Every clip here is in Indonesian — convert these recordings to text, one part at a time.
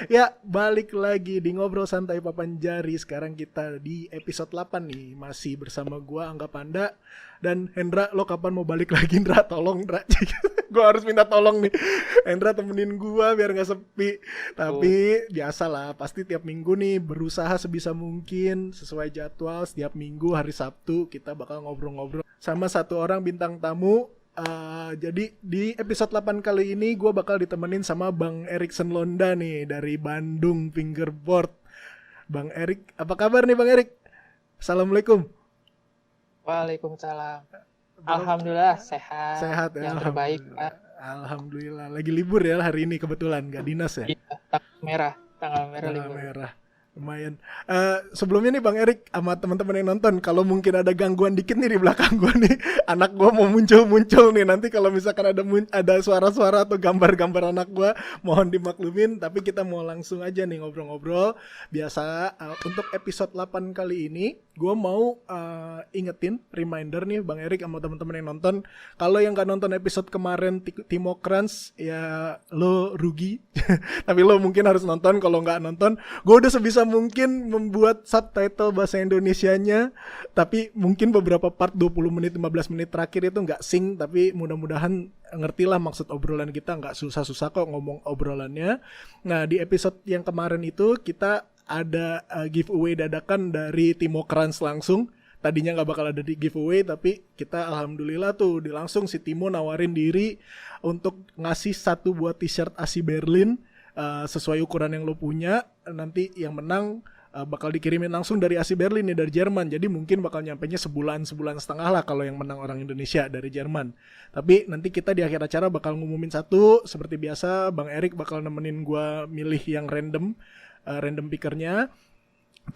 Ya, balik lagi di Ngobrol Santai Papan Jari. Sekarang kita di episode 8 nih. Masih bersama gua Angga Panda dan Hendra. Lo kapan mau balik lagi, Hendra? Tolong, Hendra. Gua harus minta tolong nih. Hendra temenin gua biar gak sepi. Tuh. Tapi biasalah, pasti tiap minggu nih berusaha sebisa mungkin sesuai jadwal. Setiap minggu hari Sabtu kita bakal ngobrol-ngobrol sama satu orang bintang tamu. Jadi di episode 8 kali ini gue bakal ditemenin sama Bang Erikson Londa nih dari Bandung Fingerboard. Bang Erik, apa kabar nih Bang Erik? Assalamualaikum. Waalaikumsalam. Bro, Alhamdulillah sehat. sehat ya, Yang terbaik, alhamdulillah. Pak. Alhamdulillah. Lagi libur ya hari ini kebetulan, gak dinas ya. Iya, tanggal merah Tanggal libur. merah. Lumayan. Sebelumnya nih Bang Erik sama teman-teman yang nonton, kalau mungkin ada gangguan dikit nih di belakang gue nih, anak gue mau muncul-muncul nih. Nanti kalau misalkan ada suara-suara atau gambar-gambar anak gue, mohon dimaklumin. Tapi kita mau langsung aja nih ngobrol-ngobrol. Biasa untuk episode 8 kali ini, gue mau ingetin, reminder nih Bang Erik sama teman-teman yang nonton. Kalau yang gak nonton episode kemarin Timo Kranz, ya lo rugi. Tapi lo mungkin harus nonton. Kalau nggak nonton, gue udah sebisa mungkin membuat subtitle bahasa Indonesianya, tapi mungkin beberapa part 20 menit 15 menit terakhir itu nggak sync. Tapi mudah-mudahan ngertilah maksud obrolan kita, nggak susah-susah kok ngomong obrolannya. Nah, di episode yang kemarin itu kita ada giveaway dadakan dari Timo Kranz langsung. Tadinya nggak bakal ada di giveaway, tapi kita alhamdulillah tuh langsung si Timo nawarin diri untuk ngasih satu buat t-shirt ASI Berlin sesuai ukuran yang lo punya. Nanti yang menang bakal dikirimin langsung dari ASI Berlin nih, dari Jerman. Jadi mungkin bakal nyampenya sebulan setengah lah kalau yang menang orang Indonesia dari Jerman. Tapi nanti kita di akhir acara bakal ngumumin satu. Seperti biasa Bang Erik bakal nemenin gua milih yang random pickernya.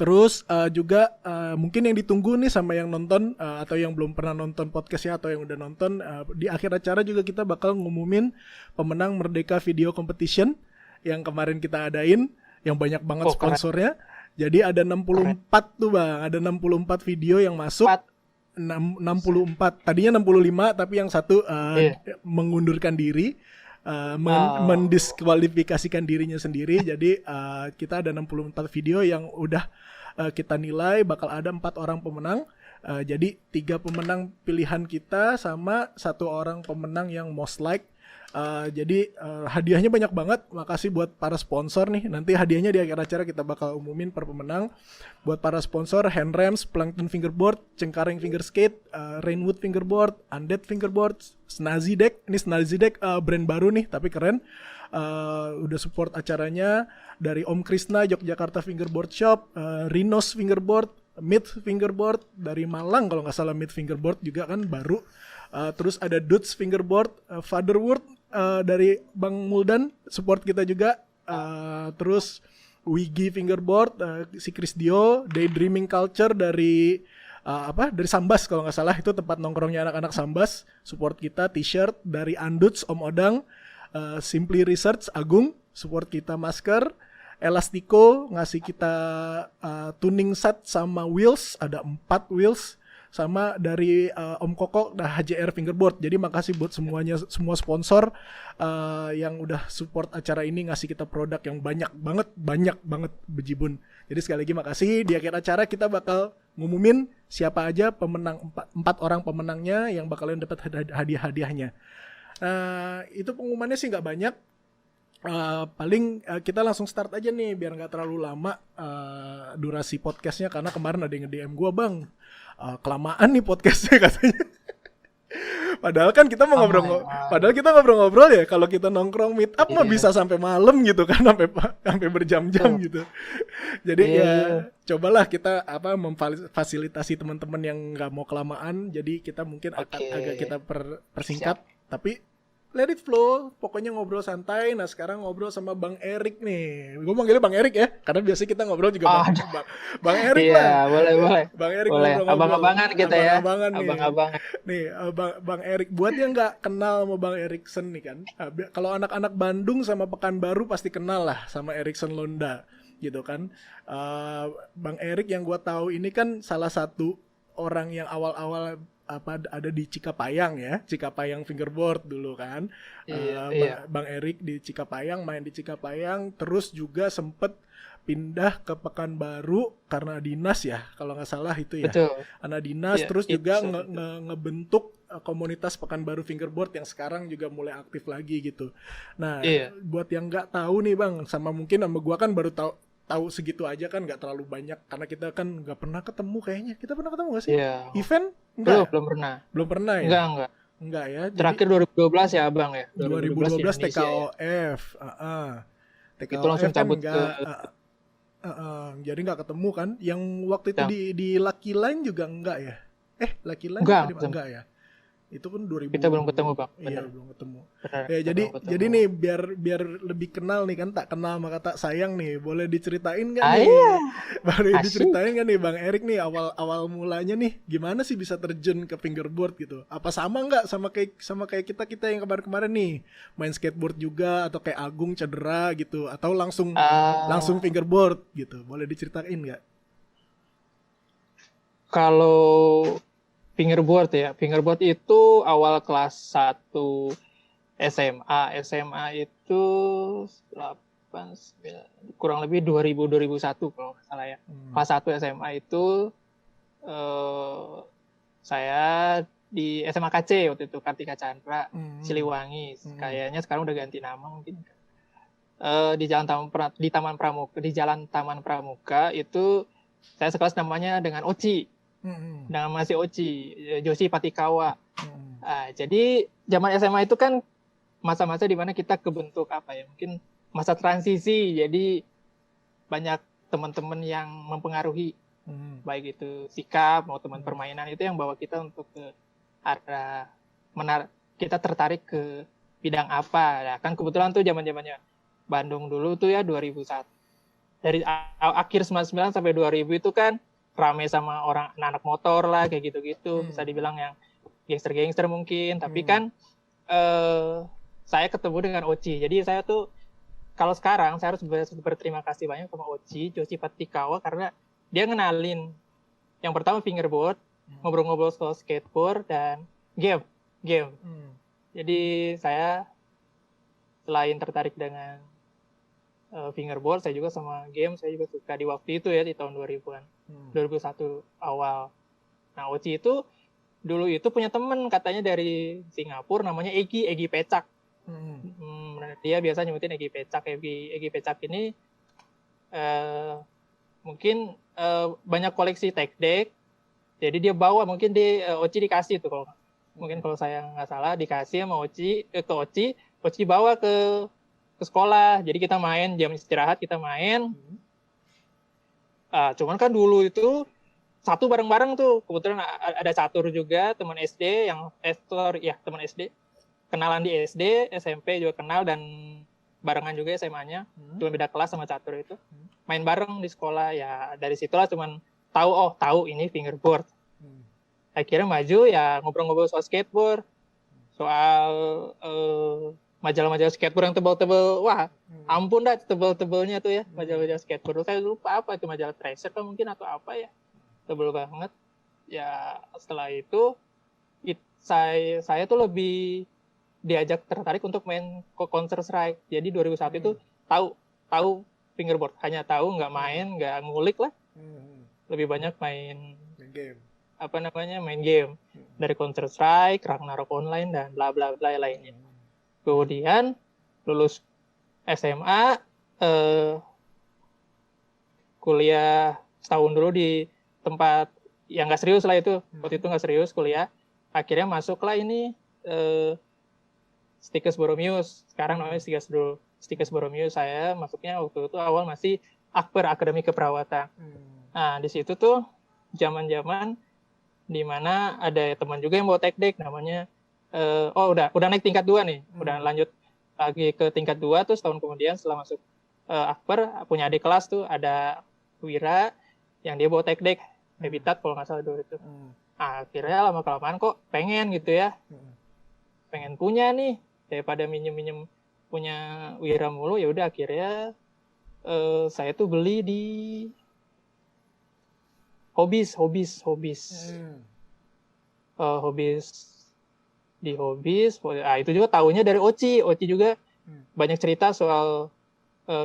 Terus juga mungkin yang ditunggu nih sama yang nonton atau yang belum pernah nonton podcastnya atau yang udah nonton, di akhir acara juga kita bakal ngumumin pemenang Merdeka Video Competition yang kemarin kita adain, yang banyak banget Keren. sponsornya. Jadi ada 64 tuh Bang, ada 64 video yang masuk. 4. 64, tadinya 65 tapi yang satu Iya. mengundurkan diri, Oh. mendiskualifikasikan dirinya sendiri. Jadi kita ada 64 video yang udah kita nilai, bakal ada 4 orang pemenang. Jadi 3 pemenang pilihan kita sama 1 orang pemenang yang most like. Jadi hadiahnya banyak banget. Makasih buat para sponsor nih. Nanti hadiahnya di akhir acara kita bakal umumin per pemenang. Buat para sponsor, Handrams, Plankton Fingerboard, Cengkareng Fingerskate, Rainwood Fingerboard, Undead Fingerboard, Snazi Deck. Ini Snazi Deck brand baru nih tapi keren. Udah support acaranya. Dari Om Krisna, Yogyakarta Fingerboard Shop, Rhinos Fingerboard, Mid Fingerboard dari Malang kalau nggak salah, Mid Fingerboard juga kan baru. Terus ada Dudes Fingerboard, Fatherwood dari Bang Muldan support kita juga. Terus Wigi Fingerboard, si Chris Dio, Daydreaming Culture dari dari Sambas kalau nggak salah, itu tempat nongkrongnya anak-anak Sambas, support kita. T-shirt dari Anduts Om Odang, Simply Research Agung support kita masker. Elastico ngasih kita tuning set sama wheels, ada 4 wheels, sama dari Om Koko dan HJR Fingerboard. Jadi makasih buat semuanya, semua sponsor yang udah support acara ini, ngasih kita produk yang banyak banget bejibun. Jadi sekali lagi makasih. Di akhir acara kita bakal ngumumin siapa aja pemenang, 4 orang pemenangnya yang bakalan dapat hadiah-hadiahnya. Itu pengumumannya sih nggak banyak. Paling kita langsung start aja nih biar nggak terlalu lama durasi podcastnya, karena kemarin ada yang nge-DM gue, Bang, kelamaan nih podcastnya katanya. Padahal kan kita mau ngobrol-ngobrol ya, kalau kita nongkrong meet up mah bisa sampai malam gitu kan, sampai berjam-jam gitu. Jadi ya cobalah kita memfasilitasi teman-teman yang nggak mau kelamaan. Jadi kita mungkin akan agak kita persingkat. Tapi let it flow, pokoknya ngobrol santai. Nah sekarang ngobrol sama Bang Erik nih. Gue manggilnya Bang Erik ya, karena biasanya kita ngobrol juga Bang Erik lah. Iya, boleh. Bang Erik Boleh. ngobrol-ngobrol. Abang-abangan kita ya. Abang-abangan nih. Abang-abangan. Nih Bang Erik, buat yang nggak kenal sama Bang Erikson nih kan, kalau anak-anak Bandung sama Pekanbaru pasti kenal lah sama Erikson Londa gitu kan. Bang Erik yang gue tahu ini kan salah satu orang yang awal-awal ada di Cikapayang ya, Cikapayang fingerboard dulu kan. Bang Erik di Cikapayang, main di Cikapayang, terus juga sempet pindah ke Pekanbaru karena dinas ya, kalau nggak salah itu ya. Betul. Karena dinas, terus juga ngebentuk komunitas Pekanbaru fingerboard yang sekarang juga mulai aktif lagi gitu. Nah, buat yang nggak tahu nih Bang, sama mungkin sama gua kan baru tahu segitu aja kan, nggak terlalu banyak karena kita kan nggak pernah ketemu kayaknya. Kita pernah ketemu nggak sih? Event? Enggak. Belum pernah. Belum pernah ya? Enggak ya. Terakhir 2012 ya Abang ya. 2012 TKOF. TKOF itu langsung cabut kan jadi nggak ketemu kan. Yang waktu itu di Lucky Line juga enggak ya? Lucky Line enggak ya? Itu pun 2000. Kita belum ketemu Bang. Iya, belum ketemu. Benar, ya jadi nih biar lebih kenal nih kan, tak kenal maka tak sayang nih. Boleh diceritain kan nih? Boleh diceritain kan nih Bang Erik nih awal mulanya nih gimana sih bisa terjun ke fingerboard gitu? Apa sama nggak sama kayak kita yang kemarin nih main skateboard juga, atau kayak Agung cedera gitu, atau langsung fingerboard gitu? Boleh diceritain nggak? Kalau fingerboard itu awal kelas 1 SMA itu 8, kurang lebih 2001 kalau nggak salah ya. Kelas 1 SMA itu saya di SMA KC waktu itu, Kartika Chandra, Siliwangi. Kayaknya sekarang udah ganti nama mungkin. Di Jalan Taman Pramuka itu saya sekelas namanya dengan Oci. Dengan masih Oci, Joshi Patikawa. Jadi zaman SMA itu kan masa-masa di mana kita kebentuk mungkin masa transisi. Jadi banyak teman-teman yang mempengaruhi, baik itu sikap maupun permainan, itu yang bawa kita untuk ke arah kita tertarik ke bidang apa. Nah, kan kebetulan tuh zaman-zamannya Bandung dulu tuh ya 2001. Dari akhir 99 sampai 2000 itu kan rame sama anak motor lah, kayak gitu-gitu. Bisa dibilang yang gangster-gangster mungkin. Tapi kan saya ketemu dengan Oci. Jadi saya tuh, kalau sekarang saya harus berterima kasih banyak sama Oci, Joshi Patikawa, karena dia ngenalin yang pertama fingerboard, ngobrol-ngobrol soal skateboard, dan game. Jadi saya selain tertarik dengan fingerboard, saya juga sama game, saya juga suka di waktu itu ya, di tahun 2000-an. 2001 awal. Nah, Oci itu dulu itu punya temen katanya dari Singapura, namanya Egi Pecak. Dia biasa nyebutin Egi Pecak. Egi Pecak ini mungkin banyak koleksi tech deck. Jadi dia bawa, mungkin Oci dikasih tuh, kalau saya nggak salah dikasih sama Oci ke Oci. Oci bawa ke sekolah. Jadi kita main, jam istirahat kita main. Cuman kan dulu itu satu bareng-bareng tuh. Kebetulan ada catur juga, teman SD teman SD. Kenalan di SD, SMP juga kenal, dan barengan juga SMA-nya. Cuma beda kelas sama catur itu. Main bareng di sekolah. Ya dari situlah cuman tahu ini fingerboard. Akhirnya maju ya, ngobrol-ngobrol soal skateboard. Soal majalah-majalah skateboard yang tebal-tebal. Wah, ampun dah tebal-tebalnya tuh ya, majalah-majalah skateboard. Saya lupa apa itu, majalah Tracer kan mungkin atau apa ya. Tebal banget. Ya setelah itu saya tuh lebih diajak tertarik untuk main ke Counter Strike. Jadi 2001 itu tahu fingerboard, hanya tahu, nggak main, nggak ngulik lah. Lebih banyak main game. Main game. Dari Counter Strike, Ragnarok Online, dan bla bla bla lainnya. Kemudian lulus SMA, kuliah setahun dulu di tempat yang nggak serius lah itu. Waktu itu nggak serius kuliah. Akhirnya masuklah ini Stikes Boromius. Sekarang namanya Stikes Boromius. Saya masuknya waktu itu awal masih Akper, Akademi Keperawatan. Nah di situ tuh zaman-zaman di mana ada teman juga yang bawa tech deck, namanya udah naik tingkat 2 nih. Udah lanjut lagi ke tingkat 2 tuh setahun kemudian setelah masuk Akper, punya adik kelas tuh ada Wira yang dia bawa tech deck, Habitat kalau nggak salah dulu itu. Akhirnya lama-kelamaan kok pengen gitu ya. Pengen punya nih, daripada minjem punya Wira mulu, ya udah akhirnya saya tuh beli di Hobbies. Hobbies di Hobbies. Itu juga tahunya dari Oci juga banyak cerita soal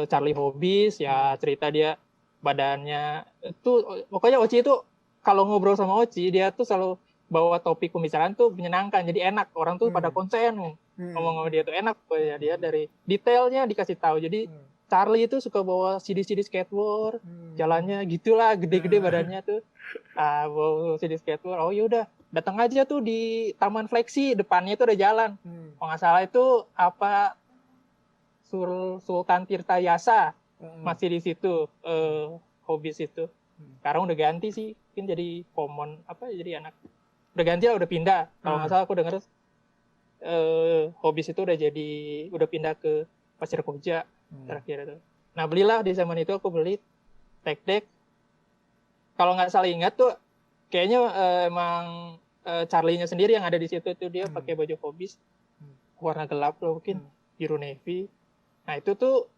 Charlie Hobbies, ya cerita dia badannya itu, pokoknya Oci itu kalau ngobrol sama Oci dia tuh selalu bawa topik pembicaraan tuh menyenangkan, jadi enak, orang tuh pada konsen ngomong sama dia tuh enak, ya dia dari detailnya dikasih tahu. Jadi Charlie itu suka bawa CD skateboard, jalannya gitulah, gede-gede badannya tuh, bawa CD skateboard. Oh yaudah, datang aja tuh di Taman Fleksi, depannya itu ada jalan. Kalau nggak salah itu apa, Sultan Tirta Yasa masih di situ, Hobbies itu. Sekarang udah ganti sih, mungkin jadi common apa, jadi anak udah ganti lah, udah pindah. Kalau nggak salah aku dengar Hobbies itu udah pindah ke Pasir Koja terakhir itu. Nah belilah di zaman itu, aku beli tech deck. Kalau nggak salah ingat tuh kayaknya emang Charlie-nya sendiri yang ada di situ tuh, dia pakai baju Hobbies warna gelap tuh, mungkin biru navy. Nah itu tuh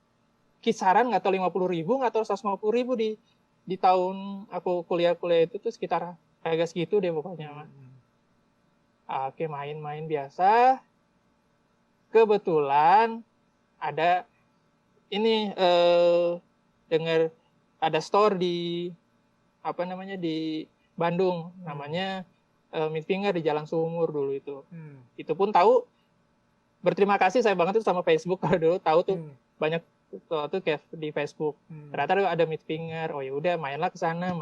kisaran nggak tahu 50.000 nggak tahu 150.000 di tahun aku kuliah itu tuh, sekitar harga segitu deh pokoknya. Oke, main-main biasa. Kebetulan ada ini dengar ada store di apa namanya di Bandung, namanya Midfinger di Jalan Sumur dulu itu. Itu pun tahu, berterima kasih saya banget tuh sama Facebook, kalau dulu tahu tuh banyak tuh kayak di Facebook. Ternyata ada Midfinger. Oh ya udah, mainlah ke sana.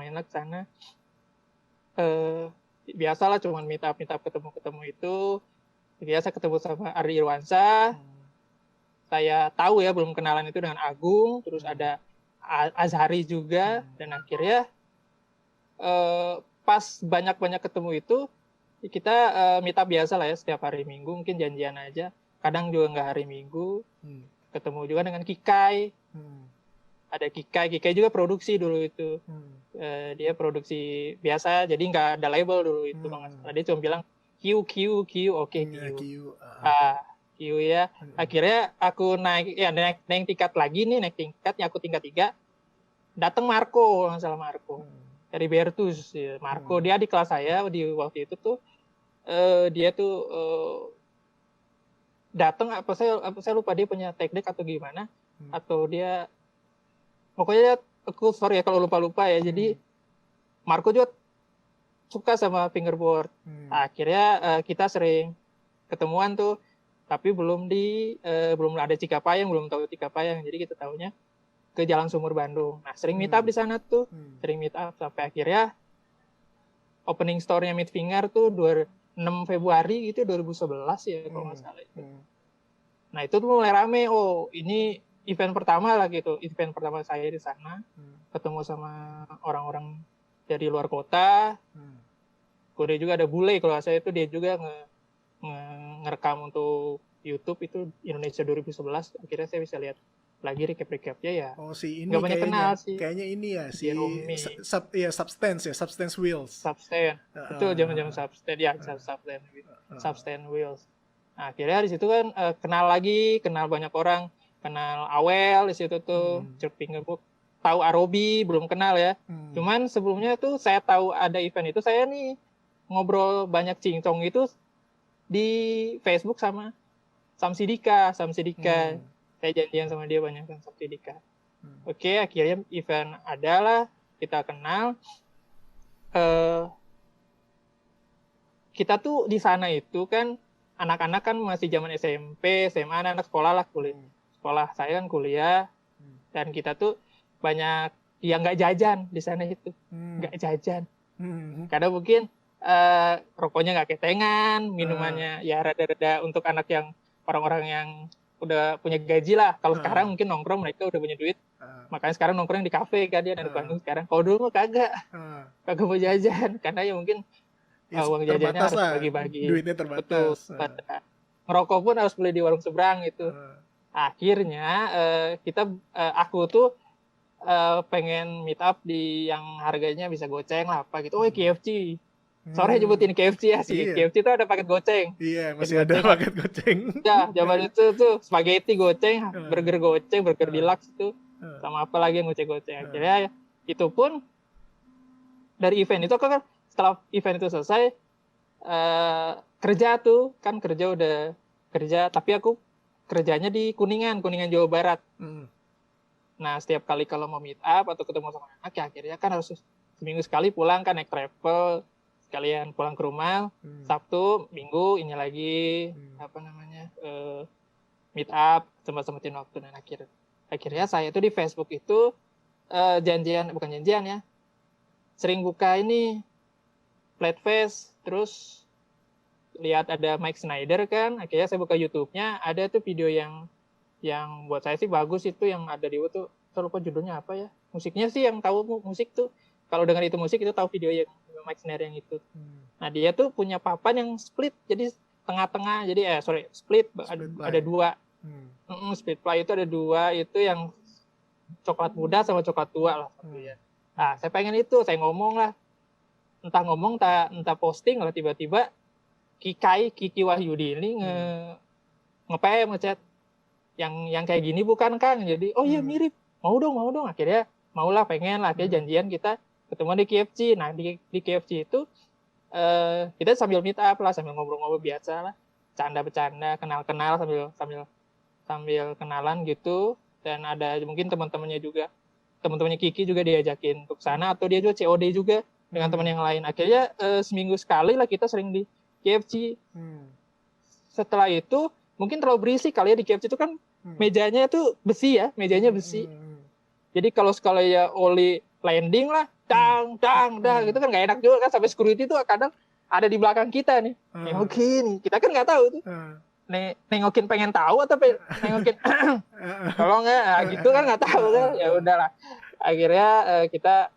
Biasalah cuman meet up ketemu itu. Biasa ketemu sama Ari Irwansyah. Saya tahu ya, belum kenalan itu dengan Agung, terus ada Azhari juga, dan akhirnya pas banyak ketemu itu, kita meet up biasa lah ya, setiap hari Minggu, mungkin janjian aja. Kadang juga nggak hari Minggu. Ketemu juga dengan Kikai. Ada Kikai juga produksi dulu itu. Dia produksi biasa, jadi nggak ada label dulu itu. Dia cuma bilang Q, oke, Q. Q ya. Akhirnya aku naik tingkat lagi nih, naiknya aku tingkat 3. Datang Marco, nggak salah Marco. Dari Bertus. Ya. Marco, dia di kelas saya di waktu itu tuh. Dia tuh datang, saya lupa dia punya tech deck atau gimana, atau dia pokoknya aku sorry ya kalau lupa ya. Jadi Marco juga suka sama fingerboard. Akhirnya kita sering ketemuan tuh, tapi belum ada Cikapayang, belum tahu Cikapayang, jadi kita tahunya ke Jalan Sumur Bandung. Nah sering meet up di sana tuh, sering meet up sampai akhirnya opening store-nya Midfinger tuh 6 Februari gitu, 2011 ya kalau nggak salah itu. Nah itu tuh mulai rame, oh ini event pertama lah gitu, event pertama saya di sana, ketemu sama orang-orang dari luar kota. Kemudian juga ada Bule, kalau saya itu dia juga ngerekam untuk YouTube itu Indonesia 2011. Akhirnya saya bisa lihat lagi recap-recapnya ya. Oh si ini nggak banyak kenal sih. Kayaknya ini ya Substance Wheels. Substance. Itu zaman-zaman Substance ya, Substance Wheels. Nah, akhirnya di situ kan kenal banyak orang, kenal Awel di situ tuh, Fingerboard. Tahu Arobi, belum kenal ya. Cuman sebelumnya tuh saya tahu ada event itu, saya nih ngobrol banyak cincong itu di Facebook sama Samsidika. Saya janjian sama dia banyak kan Samsidika. Oke, akhirnya event adalah kita kenal. Kita tuh di sana itu kan anak-anak kan masih zaman SMP, SMA, anak sekolah lah, kuliah. Sekolah saya kan kuliah, dan kita tuh banyak yang nggak jajan di sana itu, nggak jajan. Karena mungkin rokoknya nggak ketengan, minumannya ya rada-rada untuk anak yang orang-orang yang udah punya gaji lah. Kalau sekarang mungkin nongkrong mereka udah punya duit, makanya sekarang nongkrong di kafe kan dia dari Bandung sekarang. Kalau dulu mah kagak mau jajan, karena ya mungkin uang jajannya harus bagi-bagi. Duitnya terbatas. Betul. Ngerokok pun harus beli di warung seberang itu. Akhirnya aku tuh pengen meet up di yang harganya bisa goceng lah apa gitu. Oh KFC. Sore nyebutin KFC ya sih. Iya. KFC itu ada paket goceng. Iya, masih ada paket goceng. Ya, zaman itu tuh spaghetti goceng, burger goceng, burger deluxe itu, sama apa lagi yang goceng-goceng. Akhirnya itu pun dari event itu kan setelah event itu selesai, kerja tuh kan udah kerja, tapi aku kerjanya di Kuningan Jawa Barat. Nah setiap kali kalau mau meet up atau ketemu sama anak ya akhirnya kan harus seminggu sekali pulang kan, naik travel sekalian pulang ke rumah. Sabtu Minggu ini lagi meet up, sempetin waktu. Dan akhirnya saya tuh di Facebook itu bukan janjian ya, sering buka ini Flatface, terus lihat ada Mike Snyder kan, akhirnya saya buka YouTube-nya, ada tuh video yang buat saya sih bagus itu, yang ada di YouTube, saya lupa judulnya apa ya, musiknya sih yang tahu musik tuh, kalau dengar itu musik itu tahu video yang Mike Snyder yang itu. Nah dia tuh punya papan yang split, jadi tengah-tengah, jadi split ada dua. Split ply itu ada dua, itu yang coklat muda sama coklat tua lah satunya. Nah saya pengen itu, saya ngomong lah, entah posting lah, tiba-tiba Kiki Wahyudi ini nge-PM ngechat yang kayak gini bukan Kang, jadi oh iya mirip, mau dong, akhirnya maulah, pengen lah, akhirnya janjian kita ketemu di KFC. Nah di KFC itu kita sambil meet up lah, sambil ngobrol-ngobrol biasa lah, bercanda, kenal sambil kenalan gitu. Dan ada mungkin teman-temannya Kiki juga diajakin untuk sana, atau dia juga COD juga dengan teman yang lain. Akhirnya seminggu sekali lah kita sering di KFC. Setelah itu mungkin terlalu berisik kali ya di KFC itu kan, mejanya itu besi ya, jadi kalau sekali ya Oli landing lah, dang gitu kan nggak enak juga kan, sampai security itu kadang ada di belakang kita nih, nengokin, kita kan nggak tahu tuh, nengokin pengen tahu atau nengokin kalau nggak gitu kan nggak tahu kan, ya udahlah, akhirnya kita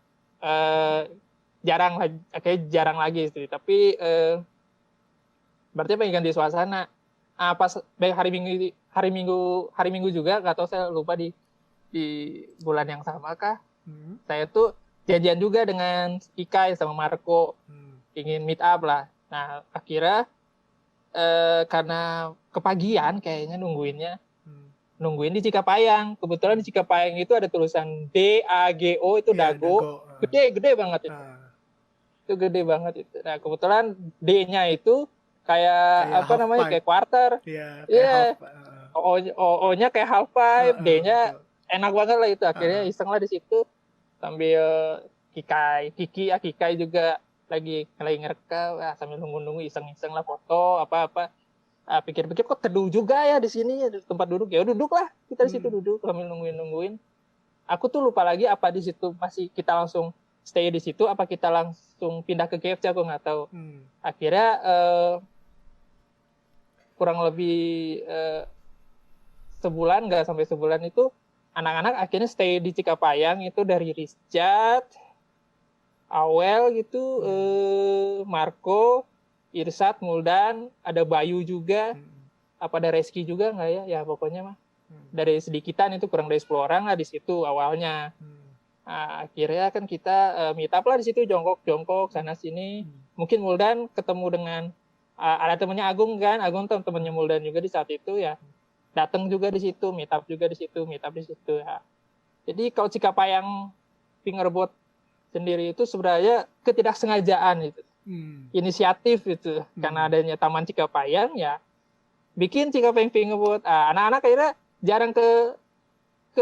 jarang lagi sih, tapi berarti pengen ganti suasana. Pas hari Minggu juga, nggak tahu, saya lupa di bulan yang sama kah, saya tuh janjian juga dengan Ikai sama Marco, ingin meet up lah. Nah akhirnya karena kepagian kayaknya nungguin di Cikapayang. Kebetulan di Cikapayang itu ada tulisan DAGO, itu dago. Gede banget itu. Itu gede banget itu. Nah kebetulan D-nya itu kayak kayak quarter. Iya. O-nya kayak half pipe, D-nya enak banget lah itu. Akhirnya iseng lah di situ sambil Kikai juga lagi ngerekam, sambil nunggu iseng lah foto apa. Pikir-pikir kok teduh juga ya di sini, tempat duduk, ya duduk lah kita di situ, duduk sambil nungguin. Aku tuh lupa lagi apa di situ masih kita langsung stay di situ, apa kita langsung pindah ke KFC, aku nggak tahu. Akhirnya kurang lebih nggak sampai sebulan itu anak-anak akhirnya stay di Cikapayang, itu dari Rizjat, Awel gitu, Marco, Irsat, Muldan, ada Bayu juga, apa ada Reski juga nggak ya? Ya pokoknya mah dari sedikitan, itu kurang dari 10 orang lah di situ awalnya. Nah, akhirnya kan kita meet up lah di situ, jongkok sana sini. Mungkin Muldan ketemu dengan ada temannya Agung kan, Agung temannya Muldan juga di saat itu ya, datang juga di situ, meet up di situ ya. Jadi kalau Cikapayang fingerboard sendiri itu sebenarnya ketidaksengajaan itu, inisiatif itu, karena adanya Taman Cikapayang ya, bikin Cikapayang fingerboard. Anak-anak akhirnya jarang ke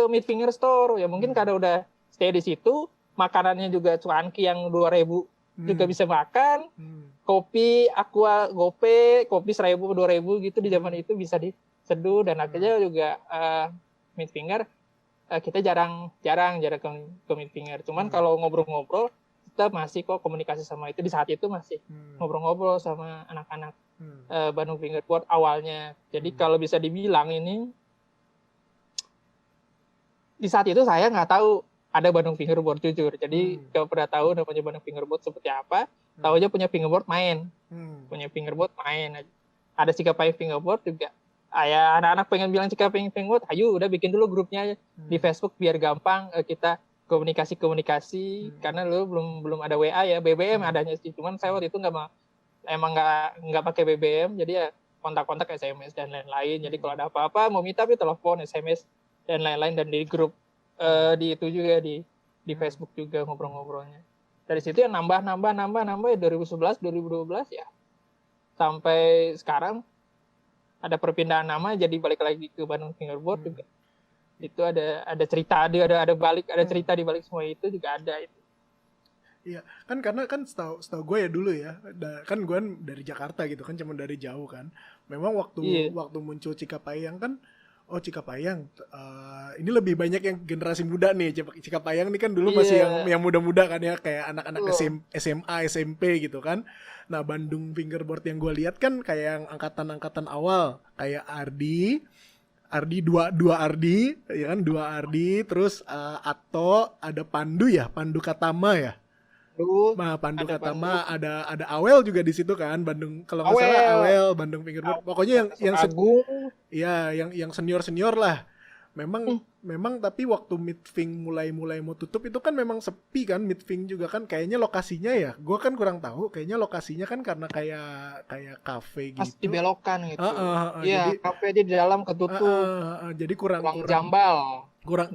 Meat Finger Store ya, mungkin karena udah stay di situ, makanannya juga cuanki yang 2.000 juga bisa makan. Kopi Aqua Gope, kopi 1.000 2.000 gitu di zaman itu bisa diseduh. Dan akhirnya juga Meat Finger kita jarang ke Meat Finger. Cuman kalau ngobrol-ngobrol kita masih kok komunikasi sama itu, di saat itu masih ngobrol-ngobrol sama anak-anak Bandung Fingerboard awalnya. Jadi kalau bisa dibilang ini, di saat itu saya nggak tahu ada Bandung Fingerboard, jujur. Jadi nggak pernah tahu namanya Bandung Fingerboard seperti apa. Tahu aja punya fingerboard main. Ada Cikapayang Fingerboard juga. Ya anak-anak pengen bilang Cikapayang Fingerboard, ayo udah bikin dulu grupnya di Facebook biar gampang kita komunikasi, karena lu belum ada WA ya, BBM adanya sih. Cuman saya waktu itu nggak pakai BBM, jadi ya kontak-kontak SMS dan lain-lain. Jadi kalau ada apa-apa mau minta telepon, SMS dan lain-lain, dan di grup di itu juga di Facebook juga ngobrol-ngobrolnya. Dari situ ya nambah ya 2011 2012 ya. sampai sekarang ada perpindahan nama jadi balik lagi ke Bandung Fingerboard juga. Itu ada cerita, ada cerita di balik semua itu juga ada itu. Iya, kan karena kan setahu gue ya dulu ya, kan gue dari Jakarta gitu kan, cuma dari jauh kan. Memang waktu muncul Cikapayang kan, oh Cikapayang, ini lebih banyak yang generasi muda nih. Cikapayang nih kan dulu masih yang muda-muda kan ya, kayak anak-anak SMA, SMP gitu kan. Nah Bandung Fingerboard yang gue lihat kan kayak yang angkatan-angkatan awal, kayak Ardi dua Ardi, ya kan, dua Ardi, terus Ato, ada Pandu Katama ya. Nah, Pandu Katama, ada Awel juga di situ kan, Bandung, kalau nggak salah Awel, Bandung Fingerboard. Pokoknya yang senior lah. Memang tapi waktu Midfing mulai mau tutup itu kan memang sepi kan, Midfing juga kan kayaknya lokasinya ya. Gua kan kurang tahu, kayaknya lokasinya kan karena kayak kafe gitu. Pas dibelokan gitu. Iya, kafe di dalam ketutup. Jadi kurang jambal. Kurang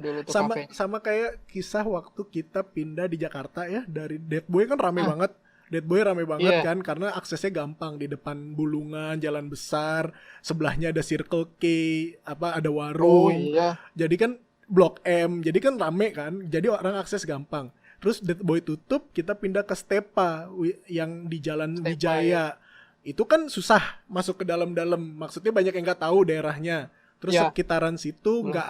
sama kayak kisah waktu kita pindah di Jakarta ya, dari Dead Boy kan rame banget. Dead Boy rame banget kan karena aksesnya gampang, di depan Bulungan, jalan besar, sebelahnya ada Circle K, ada warung. Jadi kan Blok M, jadi kan rame kan, jadi orang akses gampang. Terus Dead Boy tutup, kita pindah ke Stepa yang di Jalan Wijaya. Itu kan susah masuk ke dalam-dalam, maksudnya banyak yang nggak tahu daerahnya. Terus sekitaran situ nggak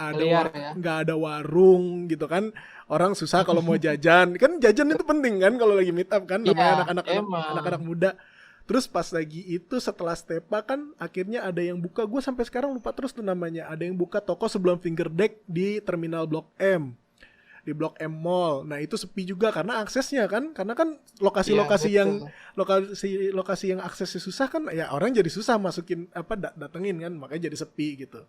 ada warung gitu kan, orang susah kalau mau jajan. Kan jajan itu penting kan kalau lagi meet up kan, namanya anak-anak muda. Terus pas lagi itu setelah Stepa kan akhirnya ada yang buka, gue sampai sekarang lupa terus tuh namanya, ada yang buka toko sebelum Fingerdeck di terminal Blok M, di Blok M Mall. Nah itu sepi juga karena aksesnya kan, karena kan lokasi yang aksesnya susah kan, ya orang jadi susah masukin datengin kan, makanya jadi sepi gitu.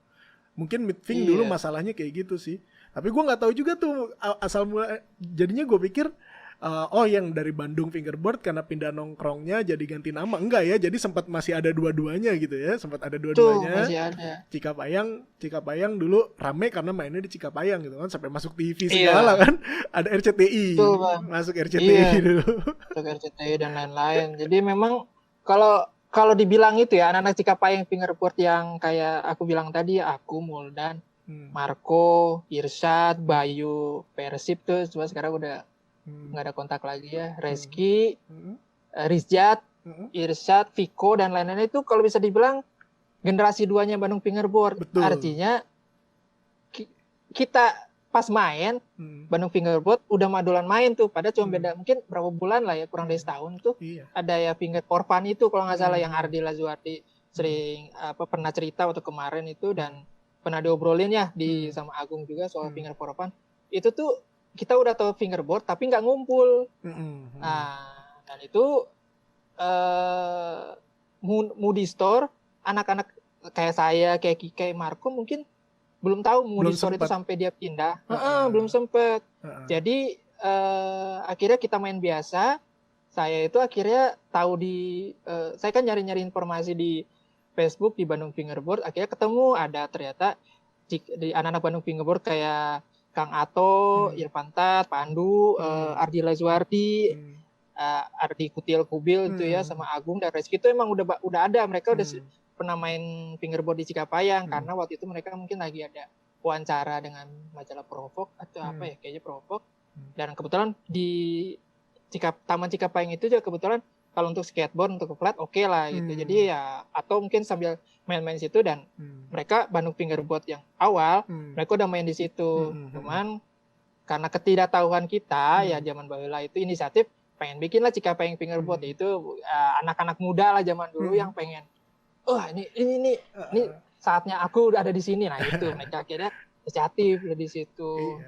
Mungkin Midfing dulu masalahnya kayak gitu sih. Tapi gue nggak tahu juga tuh asal mula. Jadinya gue pikir yang dari Bandung Fingerboard karena pindah nongkrongnya jadi ganti nama. Enggak ya, jadi masih ada dua-duanya gitu ya. Sempat ada dua-duanya. Masih ada. Cikapayang dulu rame karena mainnya di Cikapayang gitu kan, sampai masuk TV segala kan. Ada RCTI. Betul, masuk RCTI dulu. Masuk RCTI dan lain-lain. Jadi memang kalau dibilang itu ya, anak-anak Cikapayang Fingerboard yang kayak aku bilang tadi, aku, Muldan, Marco, Irsyad, Bayu, Persib tuh, cuma sekarang udah nggak ada kontak lagi ya. Reski, Rizjat, Irsyad, Viko, dan lain-lain itu kalau bisa dibilang generasi duanya Bandung Fingerboard. Betul. Artinya kita pas main Bandung Fingerboard udah madulan main tuh, padahal cuma beda mungkin berapa bulan lah ya, kurang dari setahun tuh. Ada ya Finger for Fun itu kalau nggak salah, yang Ardi Lazuardi sering pernah cerita waktu kemarin itu, dan pernah diobrolin ya sama Agung juga soal Finger for Fun. Itu tuh kita udah tahu Fingerboard tapi nggak ngumpul. Nah, dan itu Moody Store, anak-anak kayak saya, kayak Kike, Marco mungkin belum tahu Moody Store itu sampai dia pindah. Belum sempet. Jadi akhirnya kita main biasa. Saya itu akhirnya tahu saya kan nyari-nyari informasi di Facebook di Bandung Fingerboard. Akhirnya ketemu ada ternyata di anak-anak Bandung Fingerboard kayak Kang Ato, Irfan Tat, Pandu, Ardi Lazuardi, Ardi Kubil itu ya, sama Agung dan Reski itu emang udah ada. Mereka udah pernah main Fingerboard di Cikapayang karena waktu itu mereka mungkin lagi ada wawancara dengan majalah Provok atau kayaknya Provok. Dan kebetulan di Taman Cikapayang itu juga kebetulan kalau untuk skateboard, untuk flat oke lah gitu. Jadi ya, atau mungkin sambil main-main situ, dan mereka Bandung Fingerboard yang awal mereka udah main di situ. Cuman karena ketidaktahuan kita ya zaman baheula itu inisiatif pengen bikin lah Cikapayang Fingerboard. Itu anak-anak muda lah zaman dulu yang pengen, ini saatnya aku udah ada di sini. Nah itu mereka akhirnya inisiatif di situ.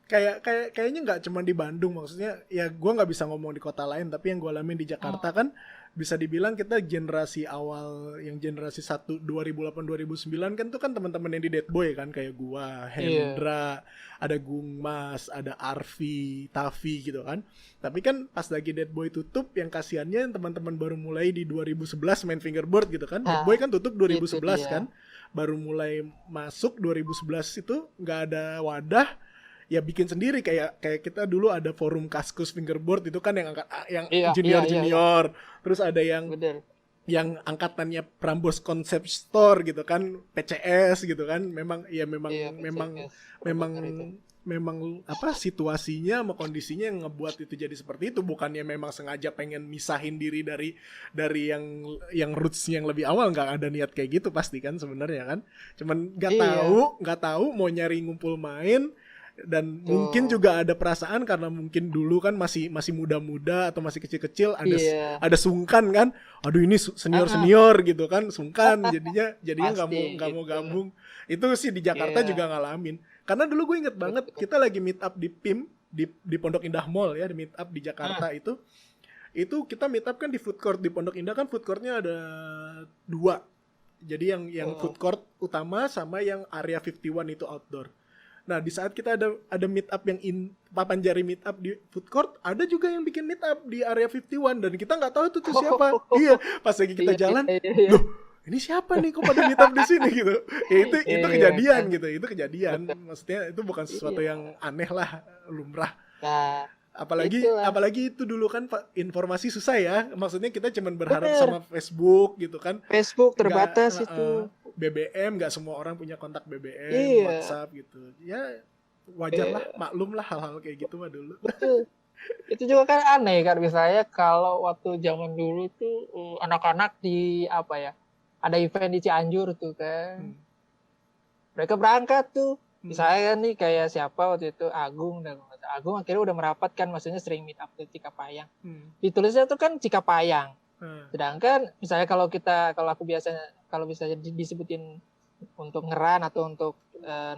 Kayaknya nggak cuma di Bandung, maksudnya ya gue nggak bisa ngomong di kota lain, tapi yang gue alamin di Jakarta kan bisa dibilang kita generasi awal, yang generasi 1 2008-2009 kan tuh kan teman-teman yang di Dead Boy kan, kayak gue, Hendra, ada Gung Mas, ada Arfi, Tavi gitu kan. Tapi kan pas lagi Dead Boy tutup, yang kasihannya teman-teman baru mulai di 2011 main Fingerboard gitu kan. Dead Boy kan tutup 2011 kan, baru mulai masuk 2011 itu nggak ada wadah. Ya bikin sendiri, kayak kita dulu ada forum Kaskus Fingerboard itu kan yang junior. Terus ada yang yang angkatannya Prambors Concept Store gitu kan, PCS gitu kan, memang ya memang Iya, memang PCS, memang benar itu. memang apa situasinya sama kondisinya yang ngebuat itu jadi seperti itu, bukannya memang sengaja pengen misahin diri dari yang rootsnya yang lebih awal, nggak ada niat kayak gitu pasti kan sebenarnya kan, cuman Iya, nggak tahu mau nyari ngumpul main. Dan mungkin tuh. juga ada perasaan karena mungkin dulu kan masih muda-muda atau masih kecil-kecil, Iya. ada sungkan kan, aduh ini Ah, ah, senior gitu kan, sungkan jadinya pasti nggak mau itu. gabung. Itu sih di Jakarta Iya, juga ngalamin, karena dulu gue inget banget betul. kita lagi meet up di PIM, di Pondok Indah Mall ya, di meet up di Ah, Jakarta. Itu kita meet up kan di food court di Pondok Indah, kan food courtnya ada dua, jadi yang food oh, court utama sama yang area 51 itu outdoor. Nah, di saat kita ada meet up yang papan jari meet up di food court, ada juga yang bikin meet up di area 51 dan kita nggak tahu tuh siapa. Iya, pas lagi kita iya, iya, jalan, iya, iya. loh, ini siapa nih kok pada meet up di sini gitu. Ya itu Iya, kejadian kan. gitu, itu kejadian. Betul. Maksudnya itu bukan sesuatu Iya. yang aneh lah, lumrah. Nah, Apalagi itulah. apalagi itu dulu kan informasi susah ya. Maksudnya kita cuman berharap Bener. sama Facebook gitu kan. Facebook Nggak terbatas itu. BBM, nggak semua orang punya kontak BBM, Iya. WhatsApp gitu. Ya wajar lah, Iya. maklum lah hal-hal kayak gitu mah dulu. Betul. Itu juga kan aneh kan, misalnya kalau waktu zaman dulu tuh anak-anak di apa ya, ada event di Cianjur tuh kan, Hmm. mereka berangkat tuh, Hmm. misalnya nih kayak siapa waktu itu, Agung, dan Agung akhirnya udah merapat kan, maksudnya sering meet up ke Cikapayang, Hmm. ditulisnya tuh kan Cikapayang, Hmm. sedangkan misalnya kalau aku biasanya kalau bisa disebutin untuk ngeran atau untuk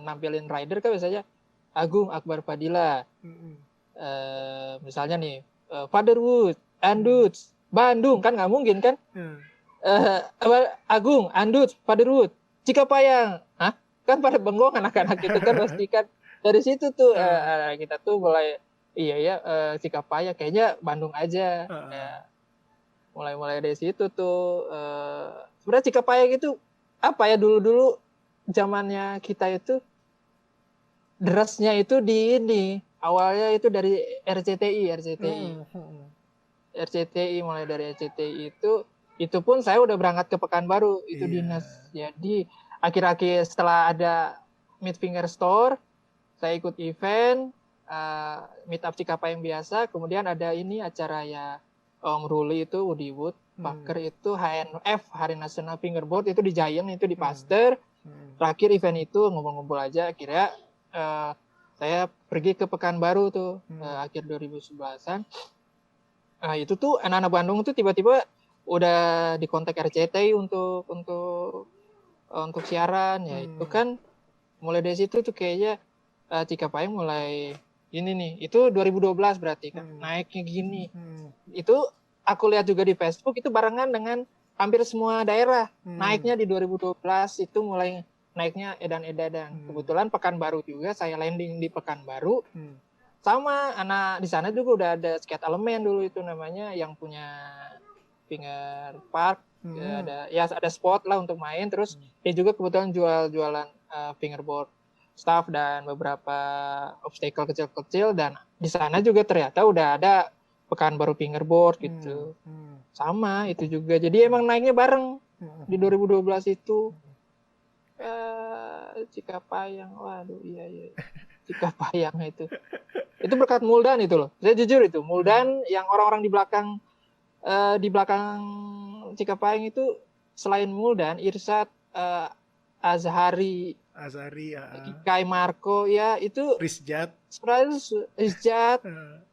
nampilin rider kan biasanya Agung Akbar Fadila, Hmm. misalnya nih Fatherwood, Anduts, Bandung, kan nggak mungkin kan, Hmm. Agung, Anduts, Fatherwood, Cikapayang, hah? Kan pada bengong anak-anak itu kan, pasti kan dari situ tuh kita tuh mulai iya ya, Cikapayang kayaknya Bandung aja, mulai dari situ tuh. Sebenarnya Cikapayang itu apa ya, dulu zamannya kita itu derasnya itu di ini, awalnya itu dari RCTI, mulai dari RCTI itu pun saya udah berangkat ke Pekanbaru, itu Iya. dinas. Jadi akhir-akhir setelah ada Meet Finger Store, saya ikut event Meet Up Cikapayang biasa, kemudian ada ini acara ya Om Ruli itu Woody Packer itu HNF, Hari Nasional Fingerboard, itu di Giant, itu di Pasteur. Terakhir event itu ngumpul-ngumpul aja, akhirnya saya pergi ke Pekanbaru tuh akhir 2011-an. Nah, itu tuh anak-anak Bandung tuh tiba-tiba udah dikontak RCTI untuk siaran ya. Itu kan mulai dari situ tuh kayaknya Cikapayang mulai ini nih. Itu 2012 berarti kan naiknya gini. Itu aku lihat juga di Facebook, itu barengan dengan hampir semua daerah naiknya di 2012, itu mulai naiknya edan-edan. Kebetulan Pekanbaru juga, saya landing di Pekanbaru. Sama anak di sana juga udah ada skate elemen dulu itu namanya, yang punya finger park, ada spot lah untuk main. Terus dia juga kebetulan jualan fingerboard staff dan beberapa obstacle kecil-kecil, dan di sana juga ternyata udah ada Pekanbaru fingerboard gitu. Sama itu juga. Jadi emang naiknya bareng di 2012 itu. Cikapayang, waduh iya. Cikapayang itu berkat Muldan itu loh. Saya jujur, itu Muldan yang orang-orang di belakang Cikapayang itu, selain Muldan, Irsat, Azhari, Kai Marco ya, itu Rizjat,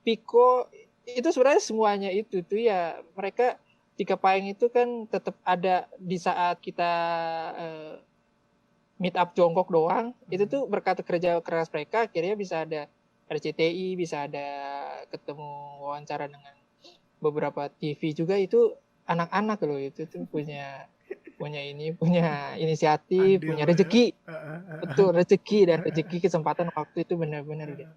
Piko, itu sebenarnya semuanya itu tuh ya, mereka Cikapayang itu kan tetap ada di saat kita meet up jongkok doang. Itu tuh berkat kerja keras mereka, akhirnya bisa ada RCTI, bisa ada ketemu wawancara dengan beberapa TV juga. Itu anak-anak loh, itu tuh punya inisiatif, punya rezeki. Betul, rezeki kesempatan waktu itu benar-benar gitu.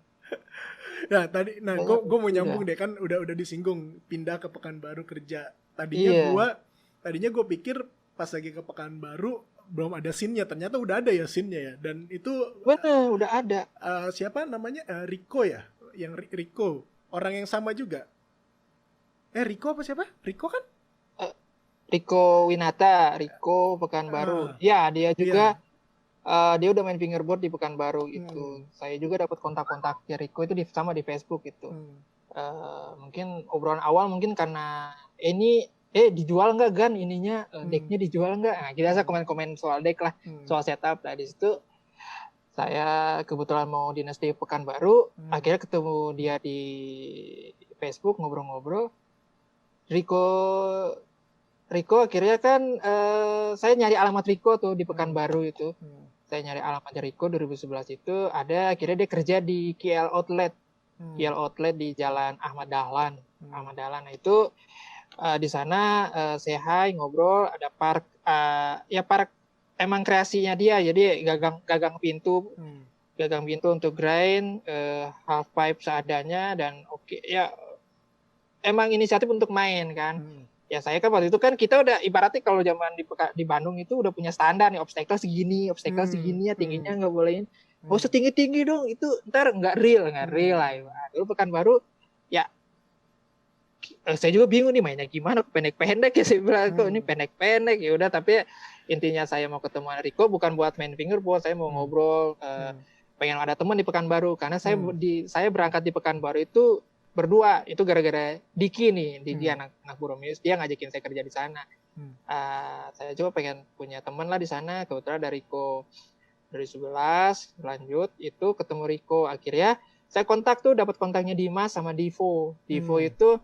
Nah, gue mau nyambung deh, kan udah disinggung pindah ke Pekanbaru kerja. Tadinya gue pikir pas lagi ke Pekanbaru belum ada scene-nya, ternyata udah ada ya scene-nya ya. Dan itu benar, udah ada. Siapa namanya? Rico ya? Yang Rico, orang yang sama juga. Rico apa siapa? Rico kan? Riko Winata, Riko Pekanbaru. Ya, dia juga dia udah main fingerboard di Pekanbaru itu. Saya juga dapat kontak-kontaknya Riko itu sama di Facebook itu. Mungkin obrolan awal mungkin karena ini dijual nggak Gan ininya, decknya dijual nggak? Nah, kita komen-komen soal deck lah, soal setup. Nah, di situ saya kebetulan mau dinas di Pekanbaru, akhirnya ketemu dia di Facebook, ngobrol-ngobrol. Riko akhirnya kan saya nyari alamat Riko tuh di Pekanbaru itu. Saya nyari alamatnya Riko 2011 itu, ada akhirnya dia kerja di KL Outlet. KL Outlet di Jalan Ahmad Dahlan. Ahmad Dahlan. Nah, itu di sana say hi, ngobrol, ada park park emang kreasinya dia, jadi gagang pintu untuk grind, half pipe seadanya, dan ya emang inisiatif untuk main kan. Ya saya kan waktu itu kan kita udah ibaratnya kalau zaman di Bandung itu udah punya standar nih, obstacle segini ya, tingginya nggak bolehin, setinggi dong, itu ntar nggak real lah. Dulu Pekanbaru ya saya juga bingung nih mainnya gimana, pendek-pendek ya, saya bilang kok ini pendek-pendek. Ya udah, tapi intinya saya mau ketemu Riko bukan buat main fingerboard, saya mau ngobrol, pengen ada teman di Pekanbaru, karena saya berangkat di Pekanbaru itu berdua, itu gara-gara Diki nih, anak Buromius, dia ngajakin saya kerja di sana. Saya coba pengen punya teman lah di sana, kebetulan dari Riko dari 11 lanjut itu ketemu Riko, akhirnya saya kontak tuh, dapat kontaknya Dimas sama Divo itu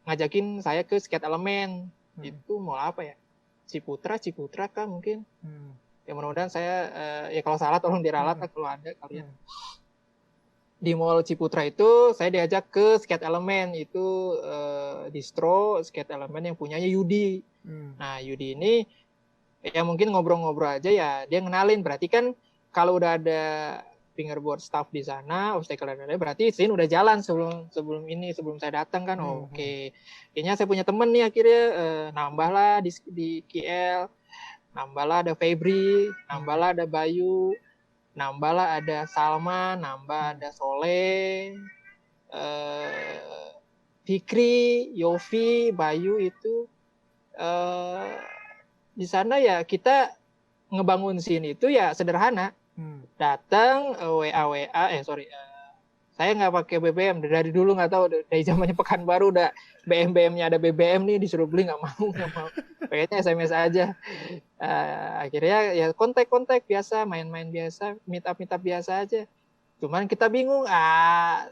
ngajakin saya ke Skate Element. Itu mau apa ya, Ciputra kah mungkin. Ya mudah-mudahan saya ya kalau salah tolong diralat lah kalau ada kalian. Di Mall Ciputra itu saya diajak ke Skate Element, itu distro Skate Element yang punyanya Yudi. Nah, Yudi ini ya mungkin ngobrol-ngobrol aja ya, dia ngenalin, berarti kan kalau udah ada fingerboard staff di sana, obstacle dan lain-lain, berarti scene udah jalan sebelum saya datang kan. Oke. Kayaknya saya punya temen nih akhirnya, nambah lah di KL, nambah lah ada Febri, nambah lah ada Bayu, nambah lah ada Salma, nambah ada Soleh, Fikri, Yofi, Bayu itu di sana. Ya kita ngebangun scene itu ya sederhana. Datang saya nggak pakai BBM dari dulu, nggak tahu dari zamannya Pekanbaru udah BM-nya ada BBM nih, disuruh beli nggak mau, pengennya SMS aja. Akhirnya ya kontak biasa, main biasa, meet up biasa aja. Cuman kita bingung,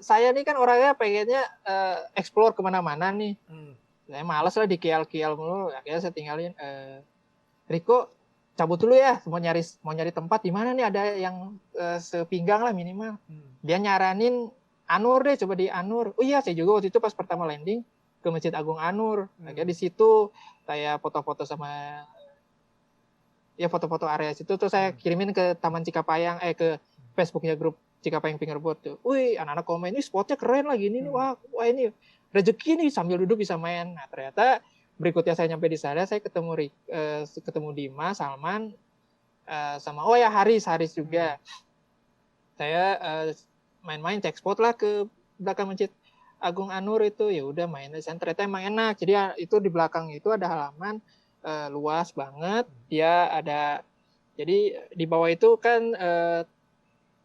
saya nih kan orangnya pengennya explore kemana-mana nih. Saya malas lah di KL mulu, akhirnya saya tinggalin. Riko cabut dulu ya, mau nyari tempat di mana nih ada yang sepinggang lah minimal. Dia nyaranin Anur deh, coba di Anur. Oh iya, saya juga waktu itu pas pertama landing ke Masjid Agung Anur. Akhirnya di situ saya foto-foto sama foto-foto area situ, terus saya kirimin ke Taman Cikapayang, ke Facebooknya grup Cikapayang Fingerboard tuh. Wih, anak-anak komen, ini spotnya keren lagi ini, wah ini rezeki nih, sambil duduk bisa main. Nah ternyata berikutnya saya nyampe di sana, saya ketemu Dimas, Salman, sama Haris juga. Saya main-main cek spot lah ke belakang Masjid Agung Anur itu. Ya udah main di sana, ternyata emang enak. Jadi itu di belakang itu ada halaman luas banget. Dia ada, jadi di bawah itu kan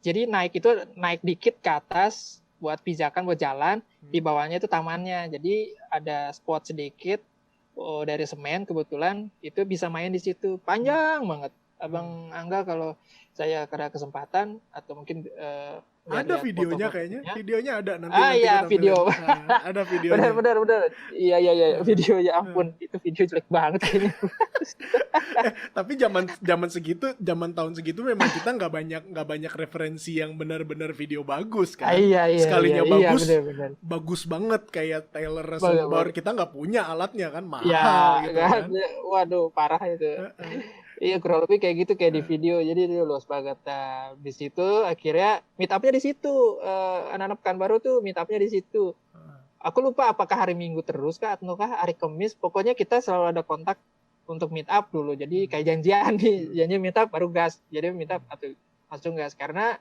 jadi naik dikit ke atas buat pijakan, buat jalan. Di bawahnya itu tamannya. Jadi ada spot sedikit dari semen, kebetulan itu bisa main di situ, panjang banget. Abang Angga kalau saya ada kesempatan atau mungkin ada videonya kayaknya. Videonya ada nanti. Iya, video. Ada videonya. Benar. Iya, videonya, ampun. Itu video jelek banget kayaknya. Tapi zaman tahun segitu memang kita nggak banyak referensi yang benar-benar video bagus kan. Iya, sekalinya bagus, bener. bagus banget kayak Taylor Reservoir. Kita nggak punya alatnya kan, mahal gitu kan. Waduh, parah itu. Iya, kurang lebih kayak gitu, kayak di video. Jadi itu luas banget. Nah, di situ akhirnya meet up-nya di situ. Anak-anak Pekanbaru tuh meet up-nya di situ. Aku lupa apakah hari Minggu terus kah ataukah hari Kamis. Pokoknya kita selalu ada kontak untuk meet up dulu. Jadi kayak janjian nih, janji meet up baru gas. Jadi meet up atau langsung gas. Karena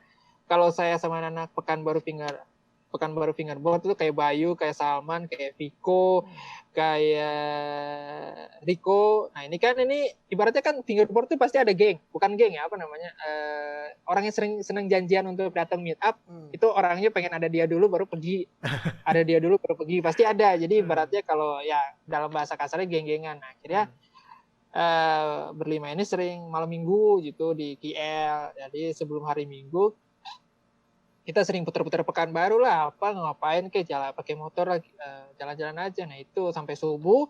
kalau saya sama anak Pekanbaru Pekanbaru fingerboard itu kayak Bayu, kayak Salman, kayak Viko, kayak Rico. Nah ini ibaratnya kan fingerboard itu pasti ada geng, bukan geng ya, apa namanya, orang yang seneng janjian untuk datang meet up, itu orangnya pengen ada dia dulu baru pergi, pasti ada. Jadi ibaratnya kalau ya dalam bahasa kasarnya geng-gengan. Nah akhirnya berlima ini sering malam minggu gitu di KL. Jadi sebelum hari Minggu kita sering putar-putar Pekanbaru lah, ngapain kayak jalan pakai motor lagi, jalan-jalan aja. Nah itu sampai subuh.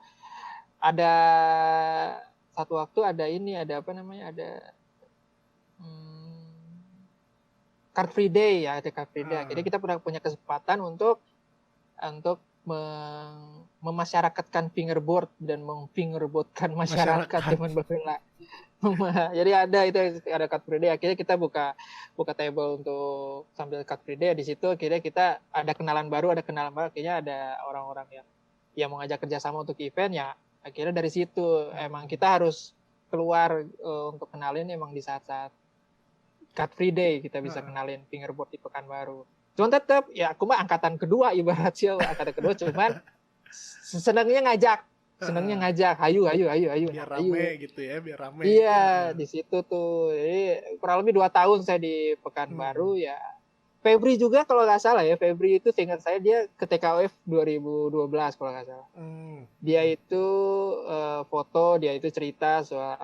Ada satu waktu ada Car Free Day ya, ada Car Free Day. Jadi kita pernah punya kesempatan untuk memasyarakatkan fingerboard dan mengfingerboardkan masyarakat zaman Bavela. Jadi ada Car Free Day. Akhirnya kita buka table untuk sambil Car Free Day. Di situ akhirnya kita ada kenalan baru. Akhirnya ada orang-orang yang mau ngajak kerjasama untuk event ya. Akhirnya dari situ emang kita harus keluar untuk kenalin emang di saat-saat Car Free Day kita bisa kenalin fingerboard di Pekanbaru. Cuman tetap ya aku mah angkatan kedua ibaratnya, cuman senangnya ngajak, hayu. Biar rame gitu ya, biar rame. Iya, di situ tuh. Jadi kurang lebih 2 tahun saya di Pekanbaru ya. Febri juga kalau nggak salah ya, Febri itu seingat saya dia ke TKOF 2012 kalau nggak salah. Dia itu foto, dia itu cerita soal,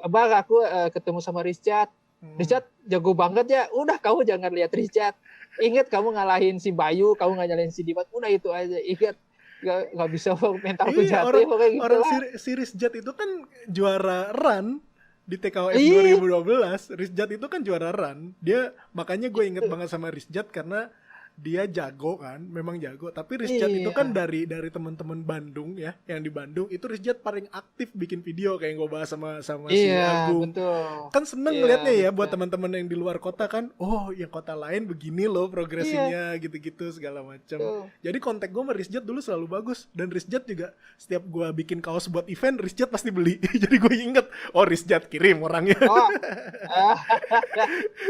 Bang aku ketemu sama Rizchat. Rizchat jago banget ya. Udah kamu jangan lihat Rizchat. Ingat kamu ngalahin si Bayu, kamu ngalahin si Dimas. Udah itu aja. Ingat nggak bisa mentalku jatuh kayak gitu orang lah. si Rizchat itu kan juara run di TKOF 2012. Rizchat itu kan juara run. Dia makanya gue inget banget sama Rizchat karena dia jago kan, memang jago. Tapi Rizchat itu kan dari teman-teman Bandung ya, yang di Bandung itu Rizchat paling aktif bikin video kayak yang gue bahas sama si Agung. Betul. Kan seneng ngeliatnya ya buat teman-teman yang di luar kota kan, oh yang kota lain begini loh progresinya gitu-gitu segala macam. Jadi kontak gue sama Rizchat dulu selalu bagus, dan Rizchat juga setiap gue bikin kaos buat event Rizchat pasti beli. Jadi gue inget, oh Rizchat kirim orangnya.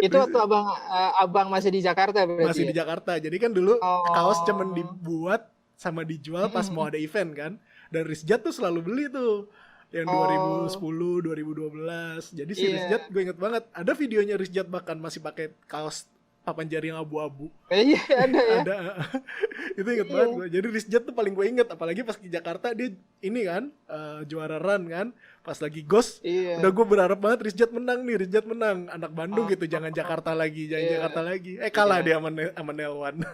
Itu waktu abang masih di Jakarta berarti. Masih di Jakarta. Jadi kan dulu kaos cuman dibuat sama dijual pas mau ada event kan. Dan Rizchat tuh selalu beli tuh. Yang 2010, 2012. Jadi si Rizchat gue inget banget. Ada videonya Rizchat bahkan masih pakai kaos papan jari yang abu-abu. Iya ada ya. Ada. Itu inget banget gue. Jadi Rizchat tuh paling gue inget. Apalagi pas di Jakarta dia ini kan juara run kan. Pas lagi Ghost, udah gue berharap banget Rizchat menang nih, Rizchat menang. Anak Bandung gitu, jangan Jakarta lagi. Kalah dia sama Nelwan.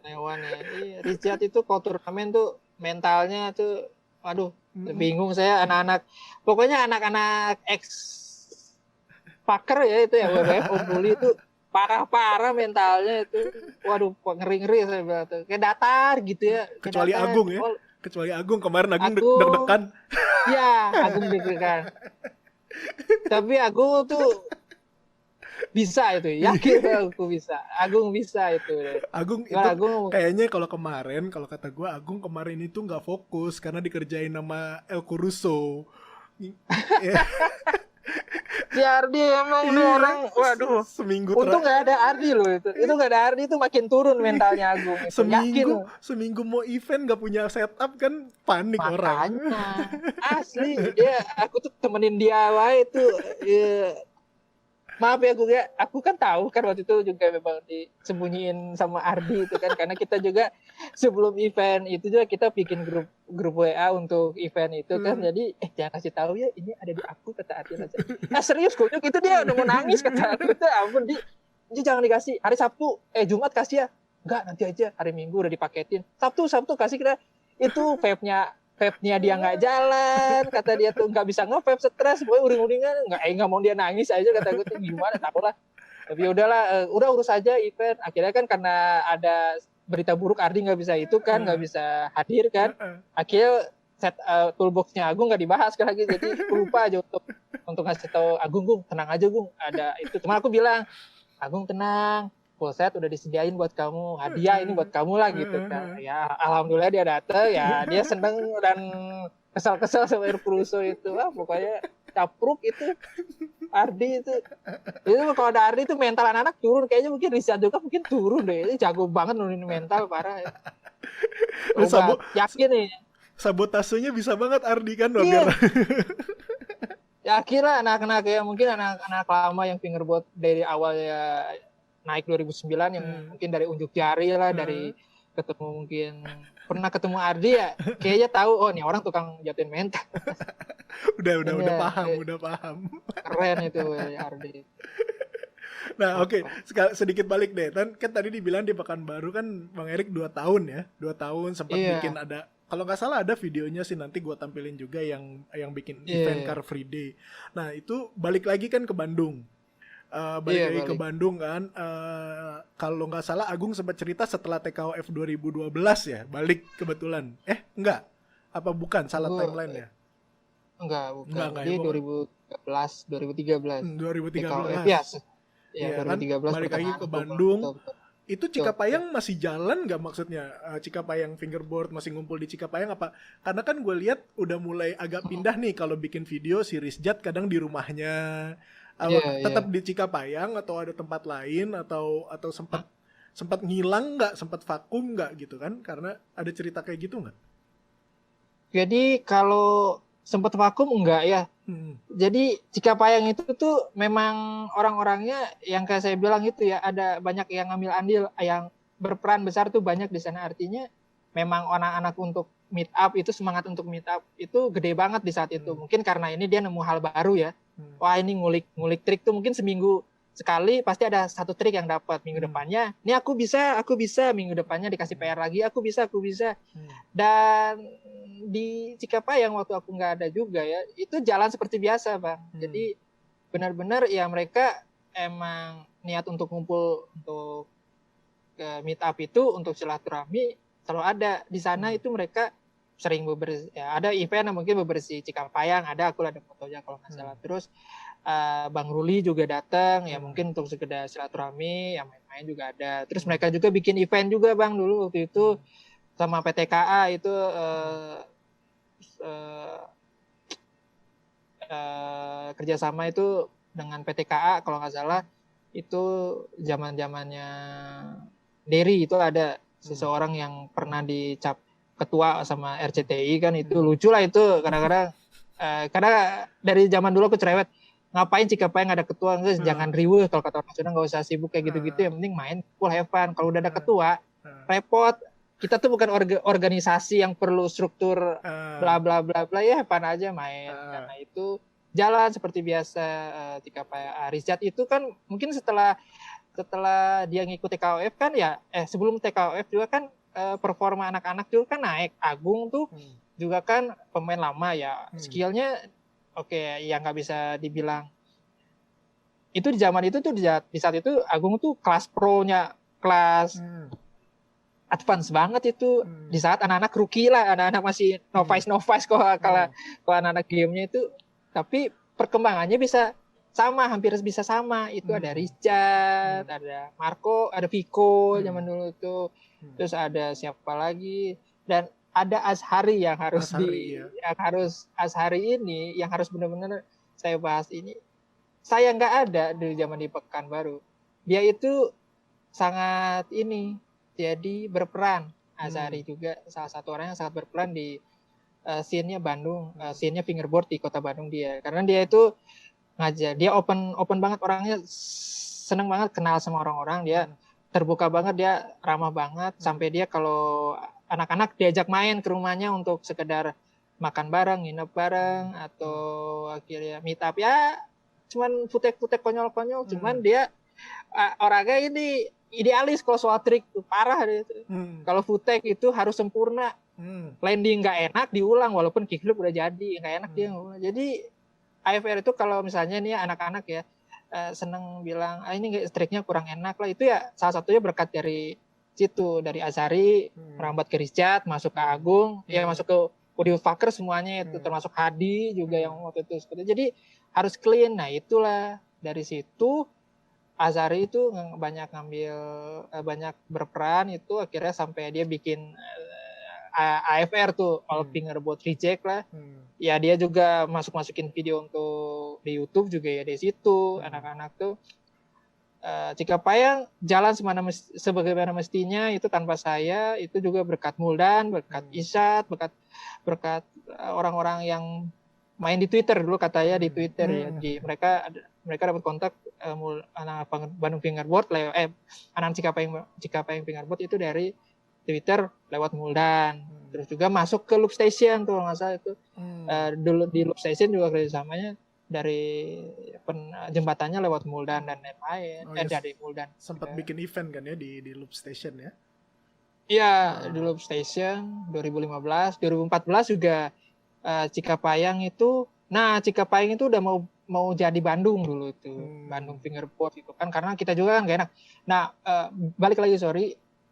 Nelwan ya. Rizchat itu kalau turnamen tuh mentalnya tuh, aduh, bingung saya anak-anak. Pokoknya anak-anak ex-fucker ya itu ya, WWF Om Duli itu parah-parah mentalnya itu. Waduh, ngeri-ngeri saya bilang tuh. Kayak datar gitu ya. Kecuali datar. Agung ya. Kecuali Agung, kemarin Agung deg-degan. Iya, Agung deg-degan. Tapi Agung tuh bisa itu, yakin aku bisa. Agung bisa itu. Agung kayaknya kalau kata gue Agung kemarin itu nggak fokus karena dikerjain sama El Curuso. Si Ardi emang orang, waduh. Seminggu untung nggak ada Ardi loh itu. Itu nggak ada Ardi itu makin turun mentalnya Agung. Seminggu mau event nggak punya setup kan panik. Makanya, orang. Asli aku tuh temenin dia wae itu. Maaf ya aku kan tahu kan waktu itu juga memang disembunyiin sama Ardi itu kan, karena kita juga sebelum event itu juga kita bikin grup WA untuk event itu kan. Jadi jangan kasih tahu ya ini ada di aku, kata Ardi aja. Serius kok itu dia udah mau nangis kata aku tuh, ampun di jangan dikasih hari Sabtu, Jumat kasih ya. Enggak, nanti aja hari Minggu udah dipaketin. Sabtu kasih kita. Itu vape-nya dia nggak jalan, kata dia tuh nggak bisa nge-vape, stres, pokoknya uring-uringan, nggak mau dia nangis aja, kata gue tuh gimana, tak lah. Tapi udahlah, udah urus aja event. Akhirnya kan karena ada berita buruk Ardi nggak bisa itu kan, nggak bisa hadir kan. Akhirnya toolboxnya Agung nggak dibahas kan lagi, jadi lupa aja untuk ngasih tahu Agung, tenang aja Gung, ada itu. Cuma aku bilang, Agung tenang. Full set udah disediain buat kamu, hadiah ini buat kamu lah gitu kan. Ya alhamdulillah dia datang ya, dia seneng dan kesal-kesal sama El Curuso itu. Pokoknya capruk itu Ardi itu kalau ada Ardi itu mental anak-anak turun, kayaknya mungkin Rizal juga mungkin turun deh, ini jago banget nurunin mental parah. Coba yakin nih, sabotasenya bisa banget Ardi kan, iya. biar Yakin lah anak-anak ya, mungkin anak-anak lama yang fingerboard dari awal ya naik 2009 yang mungkin dari unjuk jari lah, dari ketemu mungkin pernah ketemu Ardi ya, kayaknya tahu oh nih orang tukang jatuhin mental. udah paham. Keren itu Ardi. Nah oke, sedikit balik deh. Kan tadi dibilang di Pekanbaru kan Bang Erik 2 tahun ya. 2 tahun sempat bikin ada, kalau nggak salah ada videonya sih, nanti gue tampilin juga yang bikin event Car Free Day. Nah itu balik lagi kan ke Bandung. Balik ke Bandung kan. Kalau nggak salah Agung sempat cerita setelah TKOF 2012 ya, balik kebetulan. Enggak? Apa bukan? Salah timeline ya? Enggak, bukan. Jadi 2013. 2013. Ya, kan 2013 balik lagi ke Bandung. Itu Cikapayang masih jalan nggak maksudnya? Cikapayang fingerboard masih ngumpul di Cikapayang apa? Karena kan gue lihat udah mulai agak pindah nih, kalau bikin video si Rizjat kadang di rumahnya. Tetap di Cikapayang atau ada tempat lain atau sempat ngilang nggak, sempat vakum nggak gitu kan? Karena ada cerita kayak gitu nggak? Jadi kalau sempat vakum enggak ya. Jadi Cikapayang itu tuh memang orang-orangnya yang kayak saya bilang itu ya, ada banyak yang ngambil andil, yang berperan besar tuh banyak di sana. Artinya memang anak-anak untuk meet up itu, semangat untuk meet up itu gede banget di saat itu. Mungkin karena ini dia nemu hal baru ya. Wah ini ngulik trik tuh mungkin seminggu sekali pasti ada satu trik yang dapat. Minggu depannya ini aku bisa, minggu depannya dikasih PR lagi, aku bisa. Dan di Cikapayang waktu aku nggak ada juga ya, itu jalan seperti biasa Bang. Jadi benar-benar ya mereka emang niat untuk ngumpul, untuk meet up itu, untuk silaturahmi selalu ada di sana. Itu mereka sering ada event mungkin bebersih Cikapayang, aku ada fotonya kalau nggak salah. Terus Bang Ruli juga datang ya, mungkin untuk sekedar silaturahmi, yang main-main juga ada. Terus mereka juga bikin event juga Bang dulu waktu itu sama PTKA itu kerjasama itu dengan PTKA kalau nggak salah. Itu zamannya Derry itu ada seseorang yang pernah dicap ketua sama RCTI kan, itu lucu lah itu kadang-kadang. Karena dari zaman dulu aku cerewet, ngapain Cikapayang ada ketua, jangan riweuh, kalau kata orang Sunda nggak usah sibuk kayak gitu-gitu, yang penting main full have fun. Kalau udah ada ketua repot. Kita tuh bukan organisasi yang perlu struktur bla bla bla bla, ya fun aja main. Karena itu jalan seperti biasa. Cikapayang Rizjat itu kan mungkin setelah dia ngikut TKOF kan ya, sebelum TKOF juga kan performa anak-anak juga kan naik. Agung tuh juga kan pemain lama ya, skillnya oke, ya nggak bisa dibilang itu di zaman itu tuh, di saat itu Agung tuh kelas pro-nya, kelas advance banget itu. Di saat anak-anak rookie lah, anak-anak masih novice kalau anak-anak gamenya itu. Tapi perkembangannya bisa sama, hampir bisa sama. Itu ada Richard, ada Marco, ada Vico zaman dulu itu. Terus ada siapa lagi, dan ada Azhari yang harus Azhari ini yang harus benar-benar saya bahas ini. Saya nggak ada di zaman di Pekanbaru. Dia itu sangat ini, jadi berperan. Azhari juga salah satu orang yang sangat berperan di scene-nya Bandung, scene-nya fingerboard di kota Bandung dia. Karena dia itu ngajar, dia open banget orangnya, seneng banget kenal sama orang-orang, dia terbuka banget, dia ramah banget, sampai dia kalau anak-anak diajak main ke rumahnya untuk sekedar makan bareng, nginep bareng, atau akhirnya meet up ya, cuman futek-futek konyol-konyol, cuman dia orangnya ini idealis kalau soal trik tuh parah deh. Kalau futek itu harus sempurna. Landing nggak enak diulang, walaupun kickflip udah jadi nggak enak dia. Jadi AFR itu kalau misalnya nih anak-anak ya seneng bilang ini triknya kurang enak lah, itu ya salah satunya berkat dari situ, dari Azhari merambat ke Rizjat, masuk ke Agung, ya masuk ke Audio Fucker semuanya itu, termasuk Hadi juga yang waktu itu seperti. Jadi harus clean. Nah itulah dari situ Azhari itu banyak berperan itu, akhirnya sampai dia bikin AFR tuh, All Fingerboard Reject lah. Ya dia juga masukin video untuk di YouTube juga ya di situ. Anak-anak tuh Cikapayang jalan sebagaimana mestinya itu tanpa saya, itu juga berkat Muldan, berkat Isyad, berkat orang-orang yang main di Twitter dulu katanya di Twitter ya. Mereka dapat kontak anak Bandung Fingerboard anak Cikapayang Fingerboard itu dari Twitter lewat Muldan. Terus juga masuk ke Loop Station tuh nggak salah itu. Dulu di Loop Station juga kerjasamanya dari jembatannya lewat Muldan dan lain-lain. Dari Muldan. Sempat bikin event kan ya di Loop Station ya? Iya, di Loop Station 2015, 2014 juga Cikapayang itu. Nah, Cikapayang itu udah mau jadi Bandung dulu itu, Bandung Fingerboard itu kan, karena kita juga kan gak enak. Nah, balik lagi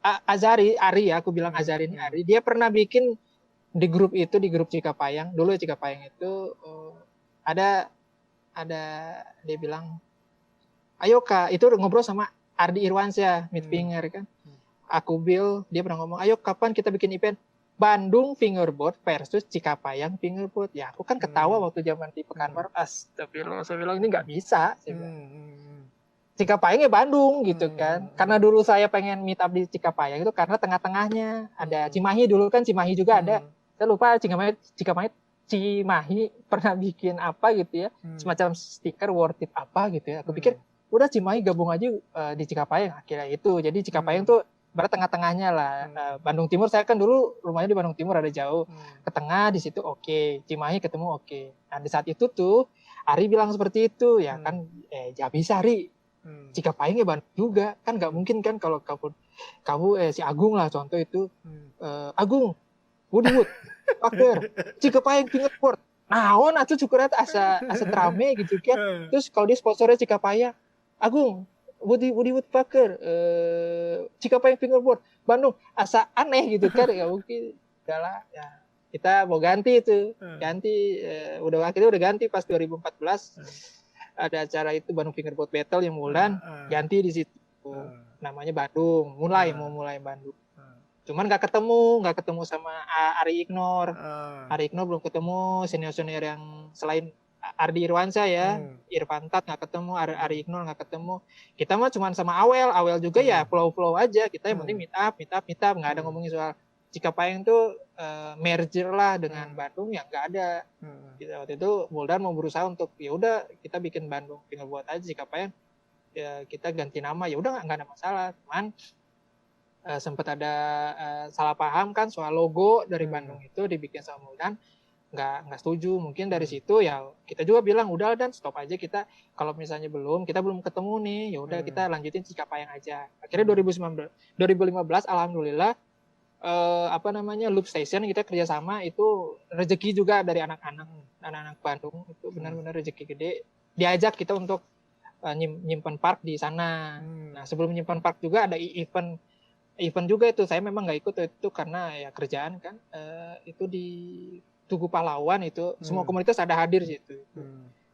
Ari ya, aku bilang Azari ini Ari, dia pernah bikin di grup Cikapayang. Dulu Cikapayang itu ada dia bilang, ayo Kak, itu ngobrol sama Ardi Irwansyah, Midfinger kan. Aku dia pernah ngomong, ayo kapan kita bikin event Bandung Fingerboard versus Cikapayang Fingerboard. Ya aku kan ketawa waktu zaman di Pekanbaru. Astagfirullah, saya bilang ini nggak bisa. Cikapayang ya Bandung gitu kan. Karena dulu saya pengen meet up di Cikapayang itu karena tengah-tengahnya ada Cimahi dulu kan, Cimahi juga ada. Saya lupa Cimahi pernah bikin apa gitu ya, semacam stiker worth it apa gitu ya. Aku pikir udah Cimahi gabung aja di Cikapayang, akhirnya itu. Jadi Cikapayang tuh berarti tengah-tengahnya lah. Bandung Timur, saya kan dulu rumahnya di Bandung Timur, ada jauh. Ke tengah di situ oke. Cimahi ketemu oke. Nah di saat itu tuh Ari bilang seperti itu ya kan, ya bisa Ari. Cikapayang ya Bandung juga kan, nggak mungkin kan kalau kamu si Agung lah contoh itu, Agung Woodwood Paker Cikapayang Fingerboard naon atuh cukurat asa rame gitu kan. Terus kalau dia sponsornya Cikapayang, Agung Woodwood Paker Cikapayang Fingerboard Bandung, asa aneh gitu kan. Ya mungkin udahlah ya, kita mau ganti itu, akhirnya udah ganti pas 2014 ada acara itu Bandung Fingerboard Battle yang Muldan, ganti di situ namanya Bandung, mulai Bandung. Cuman nggak ketemu sama Ari Ignor. Ari Ignor belum ketemu, senior yang selain Ardi Irwansyah ya, Irfantat nggak ketemu, Ari Ignor nggak ketemu. Kita mah cuma sama Awel juga ya flow aja. Kita yang penting meet up, nggak ada ngomongin soal Cikapayang tuh merger lah dengan Bandung, yang nggak ada. Waktu itu Muldan mau berusaha untuk ya udah kita bikin Bandung Fingerboard aja, Cikapayang ya kita ganti nama, ya udah nggak ada masalah. Cuman sempat ada salah paham kan soal logo dari Bandung itu dibikin sama Muldan, nggak setuju. Mungkin dari situ ya kita juga bilang udah dan stop aja, kita kalau misalnya kita belum ketemu nih, ya udah kita lanjutin Cikapayang aja. Akhirnya 2015 alhamdulillah Loop Station kita kerjasama, itu rezeki juga dari anak-anak Bandung, itu benar-benar rezeki gede, diajak kita untuk nyimpen park di sana. Nah sebelum nyimpen park juga ada event juga itu, saya memang nggak ikut itu karena ya kerjaan kan. Itu di Tugu Pahlawan itu semua komunitas ada hadir situ.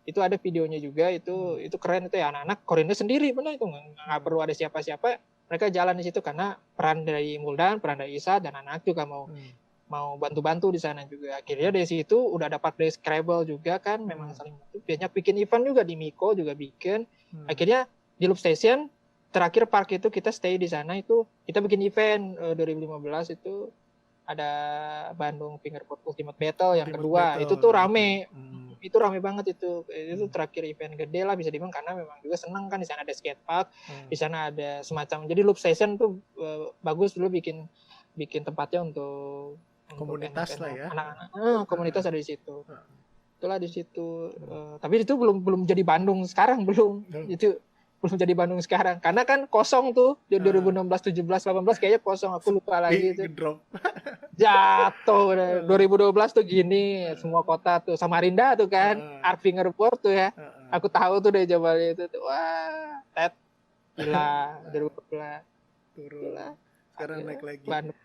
Itu ada videonya juga, itu keren itu ya, anak-anak Korinda sendiri benar itu, nggak perlu ada siapa-siapa, mereka jalan di situ karena peran dari Muldan, peran dari Isa dan anak juga mau bantu-bantu di sana juga. Akhirnya dari situ udah dapat dari Scrabble juga kan, memang saling bantu. Banyak bikin event juga di Miko juga bikin. Akhirnya di Loop Station terakhir park itu kita stay di sana, itu kita bikin event 2015 itu ada Bandung Fingerboard Ultimate Battle yang kedua. Itu tuh rame. Itu rame banget itu terakhir event gede lah bisa dibilang, karena memang juga senang kan, di sana ada skatepark, di sana ada semacam, jadi Loop Station tuh bagus dulu bikin tempatnya untuk komunitas lah ya. Anak-anak komunitas ada di situ. Itulah di situ. Tapi itu belum jadi Bandung sekarang, itu belum jadi Bandung sekarang karena kan kosong tuh di 2016, 17, 18 kayaknya kosong, aku lupa lagi itu. Jatuh 2012 tuh gini, semua kota tuh Samarinda tuh kan, Art Fingerboard tuh ya. Aku tahu tuh dari zaman itu tuh. Wah, gila 2012. Turun. Sekarang naik lagi. Bandung.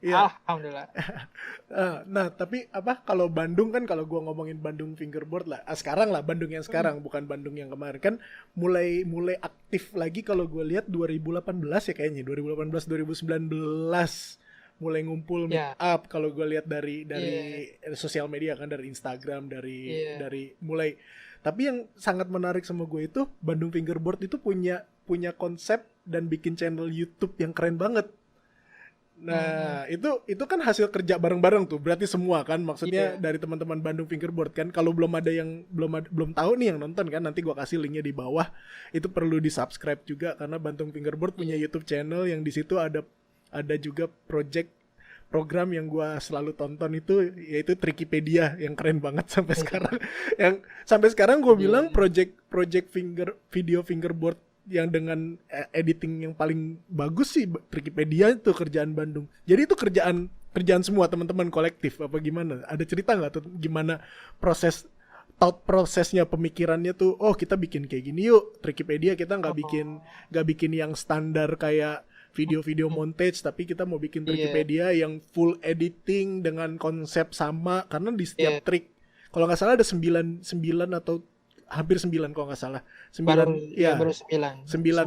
Ya. Alhamdulillah. Nah, tapi kalau Bandung kan, kalau gua ngomongin Bandung Fingerboard lah, sekarang lah Bandung yang sekarang, bukan Bandung yang kemarin kan, mulai aktif lagi kalau gua lihat 2018 ya kayaknya, 2018 2019 mulai ngumpul meet Ya, up. Kalau gue lihat dari sosial media kan, dari Instagram, dari mulai. Tapi yang sangat menarik sama gue itu Bandung Fingerboard itu punya konsep dan bikin channel YouTube yang keren banget. Nah, itu kan hasil kerja bareng-bareng tuh. Berarti semua kan, maksudnya dari teman-teman Bandung Fingerboard kan. Kalau belum ada yang belum tahu nih yang nonton kan, nanti gua kasih linknya di bawah. Itu perlu di-subscribe juga karena Bandung Fingerboard punya YouTube channel yang di situ ada juga program yang gua selalu tonton itu, yaitu Trikipedia, yang keren banget sampai sekarang. Yang sampai sekarang gua bilang project video fingerboard yang dengan editing yang paling bagus sih Trikipedia itu kerjaan Bandung. Jadi itu kerjaan semua teman-teman kolektif apa gimana? Ada cerita nggak tuh gimana prosesnya, pemikirannya tuh? Oh, kita bikin kayak gini yuk. Trikipedia kita nggak bikin yang standar kayak video-video montage, tapi kita mau bikin Trikipedia yang full editing dengan konsep sama, karena di setiap trik kalau nggak salah ada 9 atau hampir 9 kalau nggak salah. 9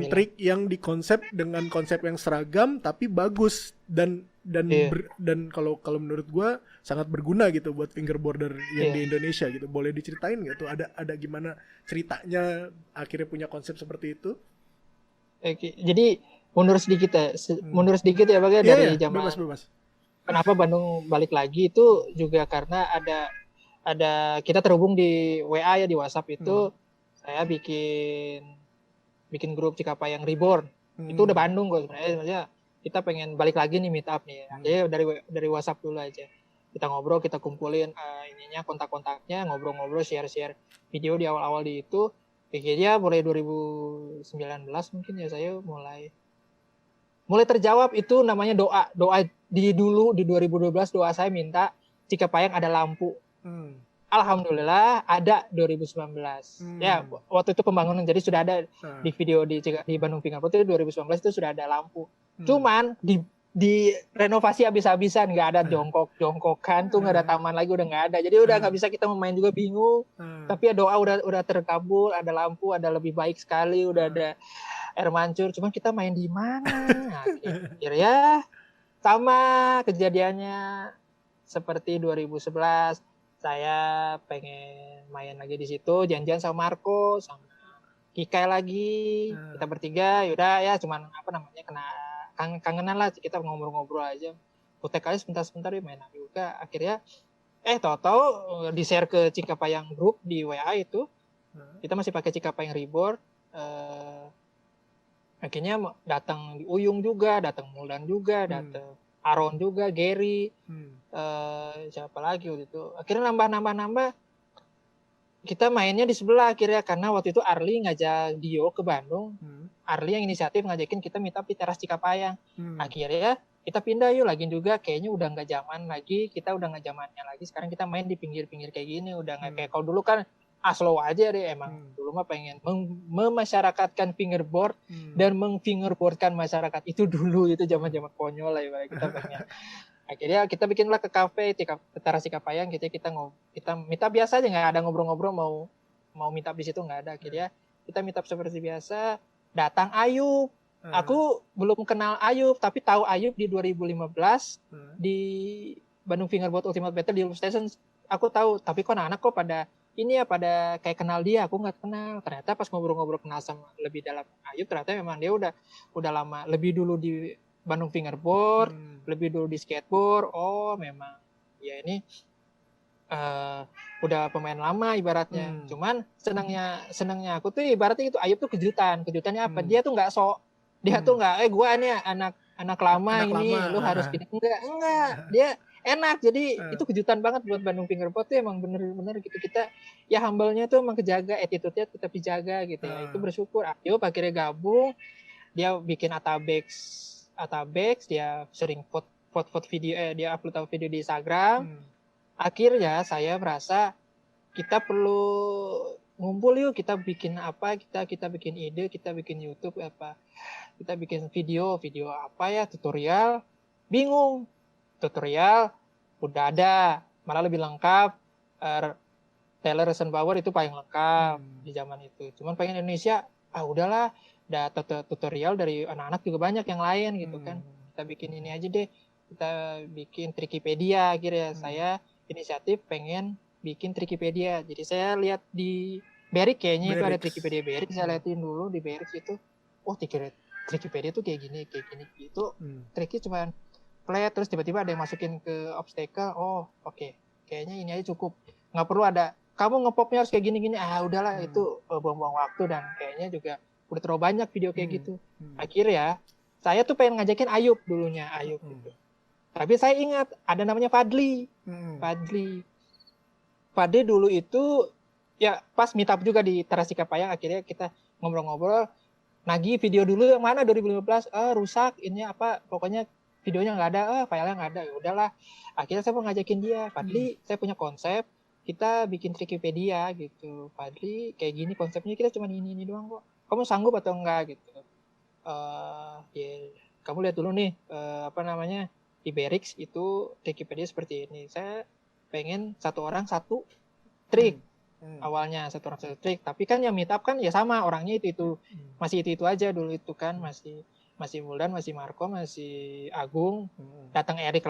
trik yang dikonsep dengan konsep yang seragam tapi bagus dan kalau menurut gue sangat berguna gitu buat fingerboarder yang di Indonesia gitu. Boleh diceritain nggak tuh ada gimana ceritanya akhirnya punya konsep seperti itu? Oke, jadi mundur sedikit ya Bang, dari zaman bebas. Kenapa Bandung balik lagi itu juga karena ada kita terhubung di WA ya, di WhatsApp itu. Saya bikin grup Cikapayang Reborn. Itu udah Bandung kok sebenarnya kita pengen balik lagi nih meet up nih. Jadi dari WhatsApp dulu aja. Kita ngobrol, kita kumpulin kontak-kontaknya, ngobrol-ngobrol, share video di awal-awal di itu. Akhirnya mulai 2019 mungkin ya saya mulai terjawab itu namanya doa di 2012 doa saya minta Cikapayang ada lampu. Alhamdulillah ada 2019. Ya, waktu itu pembangunan, jadi sudah ada di video di Bandung Fingerboard itu 2019 itu sudah ada lampu. Cuman di renovasi habis-habisan, nggak ada jongkokan tuh, nggak ada taman lagi, udah nggak ada. Jadi udah nggak bisa kita main juga, bingung. Tapi ya doa udah terkabul, ada lampu, ada lebih baik sekali, udah ada air mancur. Cuman kita main di mana? Akhirnya sama kejadiannya seperti 2011. Saya pengen main lagi di situ, janjian sama Marco, sama Kikai lagi, kita bertiga, yaudah ya cuman kangenan lah, kita ngobrol-ngobrol aja. Putek kali sebentar ya main lagi juga. Akhirnya tahu-tahu di-share ke Cikapayang Group di WA itu. Kita masih pakai Cikapayang Reborn. Akhirnya datang di Uyung juga, datang Mulan juga, datang Aaron juga, Gary, siapa lagi waktu itu. Akhirnya nambah. Kita mainnya di sebelah akhirnya, karena waktu itu Arli ngajak Dio ke Bandung. Arli yang inisiatif ngajakin kita meet up di teras Cikapayang. Akhirnya kita pindah yuk, lagi juga kayaknya udah nggak zaman lagi, kita udah nggak zamannya lagi. Sekarang kita main di pinggir-pinggir kayak gini, udah nggak kayak kalau dulu kan slow aja deh emang. Dulu mah pengen memasyarakatkan fingerboard dan mengfingerboardkan masyarakat. Itu dulu, itu zaman-zaman konyol lah ya kita pengen. Akhirnya kita bikinlah ke kafe ke teras Cikapayang gitu, kita meet up biasa aja, nggak ada ngobrol-ngobrol mau meet up di situ, nggak ada. Akhirnya kita meet up seperti biasa. Datang Ayub. Aku belum kenal Ayub, tapi tahu Ayub di 2015 di Bandung Fingerboard Ultimate Battle di Loop Station. Aku tahu, tapi kok anak-anak kok pada kayak kenal dia, aku nggak kenal. Ternyata pas ngobrol-ngobrol kenal sama lebih dalam Ayub, ternyata memang dia udah lama, lebih dulu di Bandung Fingerboard, lebih dulu di skateboard. Oh memang ya ini udah pemain lama ibaratnya. Cuman senangnya aku tuh ibaratnya itu Ayub tuh kejutannya apa? Dia tuh nggak dia tuh nggak gua ini anak lama ini lu harus gini, enggak, dia enak. Jadi itu kejutan banget buat Bandung Fingerboard tuh, emang bener-bener gitu. Kita ya humble-nya tuh emang kejaga, attitude-nya tetap dijaga gitu ya. Itu bersyukur. Ayub akhirnya gabung, dia bikin Atabex, dia sering vote video, dia upload video di Instagram. Akhirnya saya merasa kita perlu ngumpul yuk, kita bikin apa, kita bikin ide, kita bikin YouTube apa, kita bikin video apa ya, tutorial. Bingung, tutorial udah ada, malah lebih lengkap. Taylor Reason Power itu paling lengkap di zaman itu. Cuman pengen Indonesia, udahlah, ada tutorial dari anak-anak juga banyak yang lain gitu kan. Kita bikin ini aja deh. kita bikin Trikipedia. Akhirnya saya inisiatif pengen bikin Trikipedia. Jadi saya lihat di Berix kayaknya itu ada Trikipedia Berix. Saya liatin dulu di Berix itu, Trikipedia tuh kayak gini gitu. Triknya cuma flat, terus tiba-tiba ada yang masukin ke obstacle. Oke. Kayaknya ini aja cukup. Nggak perlu ada kamu ngepopnya harus kayak gini-gini. Udahlah itu buang-buang waktu, dan kayaknya juga udah terlalu banyak video kayak gitu. Akhirnya saya tuh pengen ngajakin Ayub dulunya, gitu. Tapi saya ingat ada namanya Fadli. Fadli dulu itu ya pas meet up juga di Teras Cikapayang. Akhirnya kita ngobrol-ngobrol, nagih video dulu yang mana 2015, rusak ini apa, pokoknya videonya nggak ada, filenya nggak ada. Ya udahlah, akhirnya saya mau ngajakin dia, Fadli, saya punya konsep, kita bikin Trikipedia gitu. Fadli, kayak gini konsepnya, kita cuma ini doang kok. Kamu sanggup atau enggak gitu? Kamu lihat dulu nih, di Berix itu Trikipedia seperti ini. Saya pengen satu orang satu trik. Awalnya satu orang satu trik, tapi kan yang meet up kan ya sama orangnya itu masih itu aja dulu itu kan, masih Muldan, masih Marco, masih Agung, datang Erik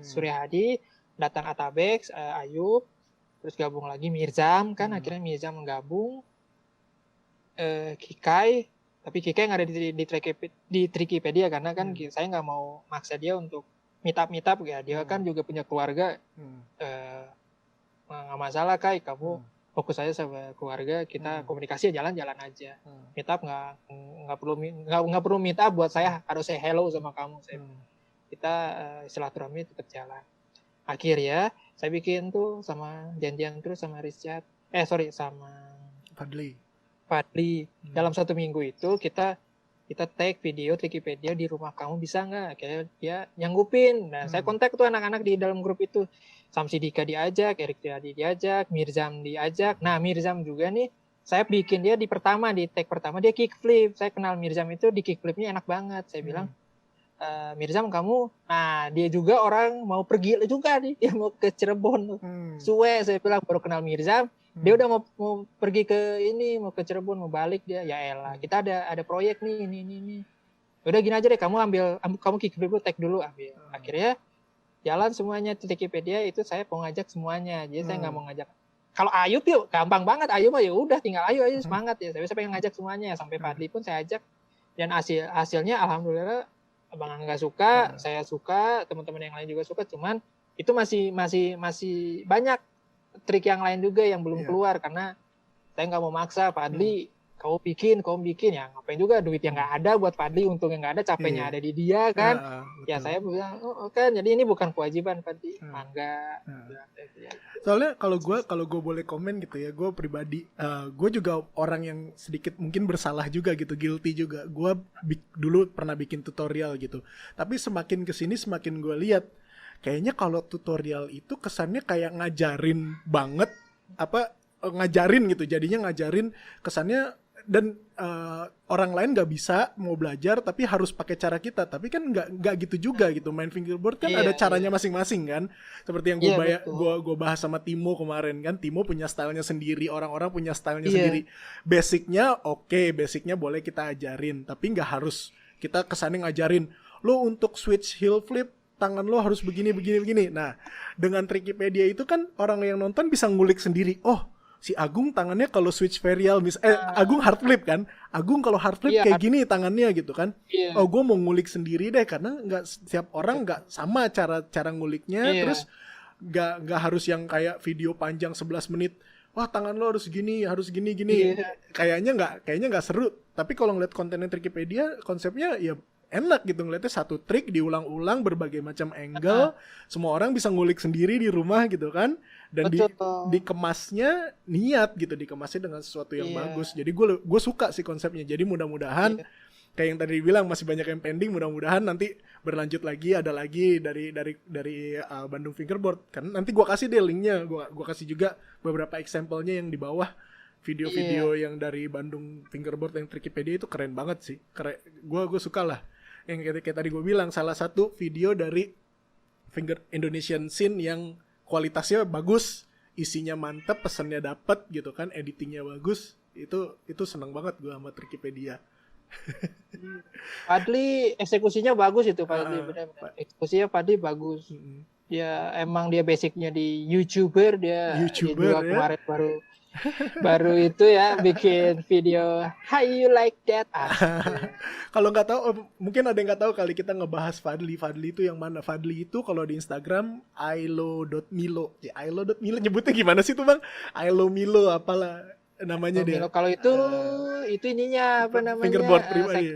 Suryahadi, datang Atabex, Ayub, terus gabung lagi Mirzam kan, akhirnya Mirzam menggabung, Kikai, tapi Kikai nggak ada di Trikipedia karena kan saya nggak mau maksa dia untuk meet up ya, dia kan juga punya keluarga, nggak masalah Kai, kamu fokus aja sama keluarga, kita komunikasi jalan-jalan aja. Meet up nggak perlu meet up buat saya harus say hello sama kamu. Kita silaturahmi tetap jalan. Akhirnya saya bikin tuh sama janjian terus sama sama Fadli. Dalam 1 minggu itu kita tag video Trikipedia di rumah kamu, bisa nggak? Kayak dia nyanggupin. Nah, saya kontak tuh anak-anak di dalam grup itu. Samsi Dika diajak, Erik Triadi diajak, Mirzam diajak. Nah, Mirzam juga nih, saya bikin dia di tag pertama dia kickflip. Saya kenal Mirzam itu di kickflipnya enak banget. Saya bilang, Mirzam kamu, dia juga orang mau pergi juga nih, dia mau ke Cirebon. Suwe, saya bilang baru kenal Mirzam. Dia udah mau pergi mau ke Cirebon, mau balik dia. Ya elah, kita ada proyek nih, ini. Udah gini aja deh, kamu kickflip tag dulu, ambil. Akhirnya jalan semuanya Trikipedia itu, saya mau ngajak semuanya. Jadi saya nggak mau ngajak. Kalau Ayub yuk, gampang banget. Ayub ya udah tinggal ayo semangat ya. Saya pengen ngajak semuanya, sampai Fadli pun saya ajak. Dan hasilnya alhamdulillah Bang Angga suka, saya suka, teman-teman yang lain juga suka. Cuman itu masih banyak trik yang lain juga yang belum keluar, karena saya nggak mau maksa Fadli, kamu bikin ya, ngapain juga duit yang nggak ada buat Fadli, untung yang nggak ada, capeknya ada di dia kan. Ya saya bilang kan, jadi ini bukan kewajiban Fadli, mangga. Soalnya kalau gue boleh komen gitu ya, gue pribadi, gue juga orang yang sedikit mungkin bersalah juga gitu, guilty juga. Gue dulu pernah bikin tutorial gitu, tapi semakin kesini semakin gue lihat kayaknya kalau tutorial itu kesannya kayak ngajarin banget, ngajarin gitu, jadinya ngajarin kesannya. Dan orang lain nggak bisa mau belajar tapi harus pakai cara kita, tapi kan nggak gitu juga gitu. Main fingerboard kan ada caranya masing-masing kan, seperti yang gue bahas sama Timo kemarin kan. Timo punya stylenya sendiri, orang-orang punya stylenya sendiri. Basicnya basicnya boleh kita ajarin, tapi nggak harus kita kesannya ngajarin lo untuk switch heel flip tangan lo harus begini. Nah, dengan Trikipedia itu kan orang yang nonton bisa ngulik sendiri. Si Agung tangannya kalau switch varial Agung hard flip kan, Agung kalau hard flip kayak gini tangannya gitu kan. Gue mau ngulik sendiri deh, karena nggak setiap orang nggak sama cara nguliknya. Terus nggak harus yang kayak video panjang 11 menit, wah tangan lo harus gini kayaknya nggak seru. Tapi kalau ngeliat kontennya Trikipedia, konsepnya ya enak gitu, ngeliatnya satu trik diulang-ulang berbagai macam angle, semua orang bisa ngulik sendiri di rumah gitu kan. Dan dikemasnya niat gitu, dikemasnya dengan sesuatu yang bagus. Jadi gue suka sih konsepnya. Jadi mudah-mudahan kayak yang tadi dibilang masih banyak yang pending, mudah-mudahan nanti berlanjut lagi, ada lagi dari Bandung Fingerboard. Karena nanti gue kasih deh linknya, gue kasih juga beberapa example-nya yang di bawah. Video-video yang dari Bandung Fingerboard yang Trikipedia itu keren banget sih. Gue suka lah. Yang kayak tadi gue bilang, salah satu video dari Indonesian scene yang kualitasnya bagus, isinya mantep, pesannya dapet gitu kan, editingnya bagus. Itu seneng banget gue sama Trikipedia. Fadli eksekusinya bagus itu, Fadli benar-benar. Eksekusinya Fadli bagus. Ya emang dia basicnya di YouTuber, dia juga ya? kemarin baru itu ya bikin video How you like that? Kalau nggak tahu, mungkin ada yang nggak tahu kali kita ngebahas Fadli. Fadli itu yang mana? Fadli itu kalau di Instagram ailo.milo. Ya, ailo.milo nyebutnya gimana sih tuh Bang? Ailo.milo apalah namanya dia. Kalau itu ininya apa namanya? Fingerboard pribadi.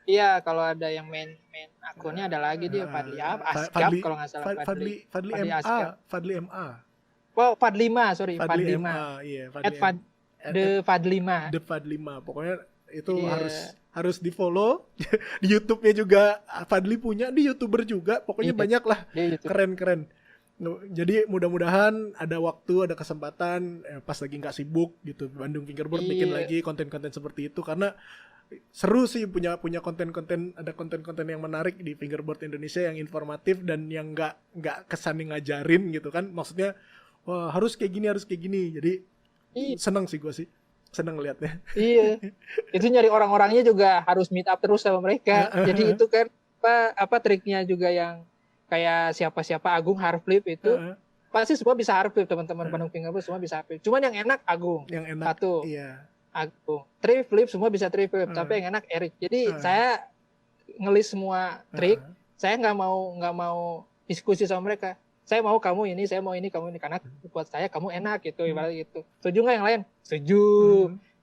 Iya, kalau ada yang main akunnya ada lagi dia Fadli Asgab kalau nggak salah Fadli MA. Oh, Fadlima, sorry, Fadlima. Iya, Fadlima. The Fadlima. Pokoknya itu harus di-follow. Di YouTube-nya juga Fadli punya, di YouTuber juga. Pokoknya banyak lah. Keren-keren. Jadi mudah-mudahan ada waktu, ada kesempatan pas lagi nggak sibuk gitu, Bandung Fingerboard bikin lagi konten-konten seperti itu, karena seru sih punya konten-konten, ada konten-konten yang menarik di Fingerboard Indonesia yang informatif dan yang nggak kesan ngajarin gitu kan, maksudnya wah harus kayak gini, jadi seneng sih gue seneng liatnya. Iya, itu nyari orang-orangnya juga harus meet up terus sama mereka. Jadi itu kan apa triknya juga yang kayak siapa Agung Harflip itu pasti semua bisa Harflip, teman-teman Bandung Fingerboard semua bisa Harflip. Cuman yang enak Agung, satu. Iya. Agung. Triflip semua bisa triflip, tapi yang enak Erik. Jadi saya ngelis semua trik. Saya nggak mau diskusi sama mereka. Saya mau kamu ini, saya mau ini, kamu ini, karena buat saya kamu enak gitu, ibaratnya gitu. Setuju nggak yang lain? Setuju.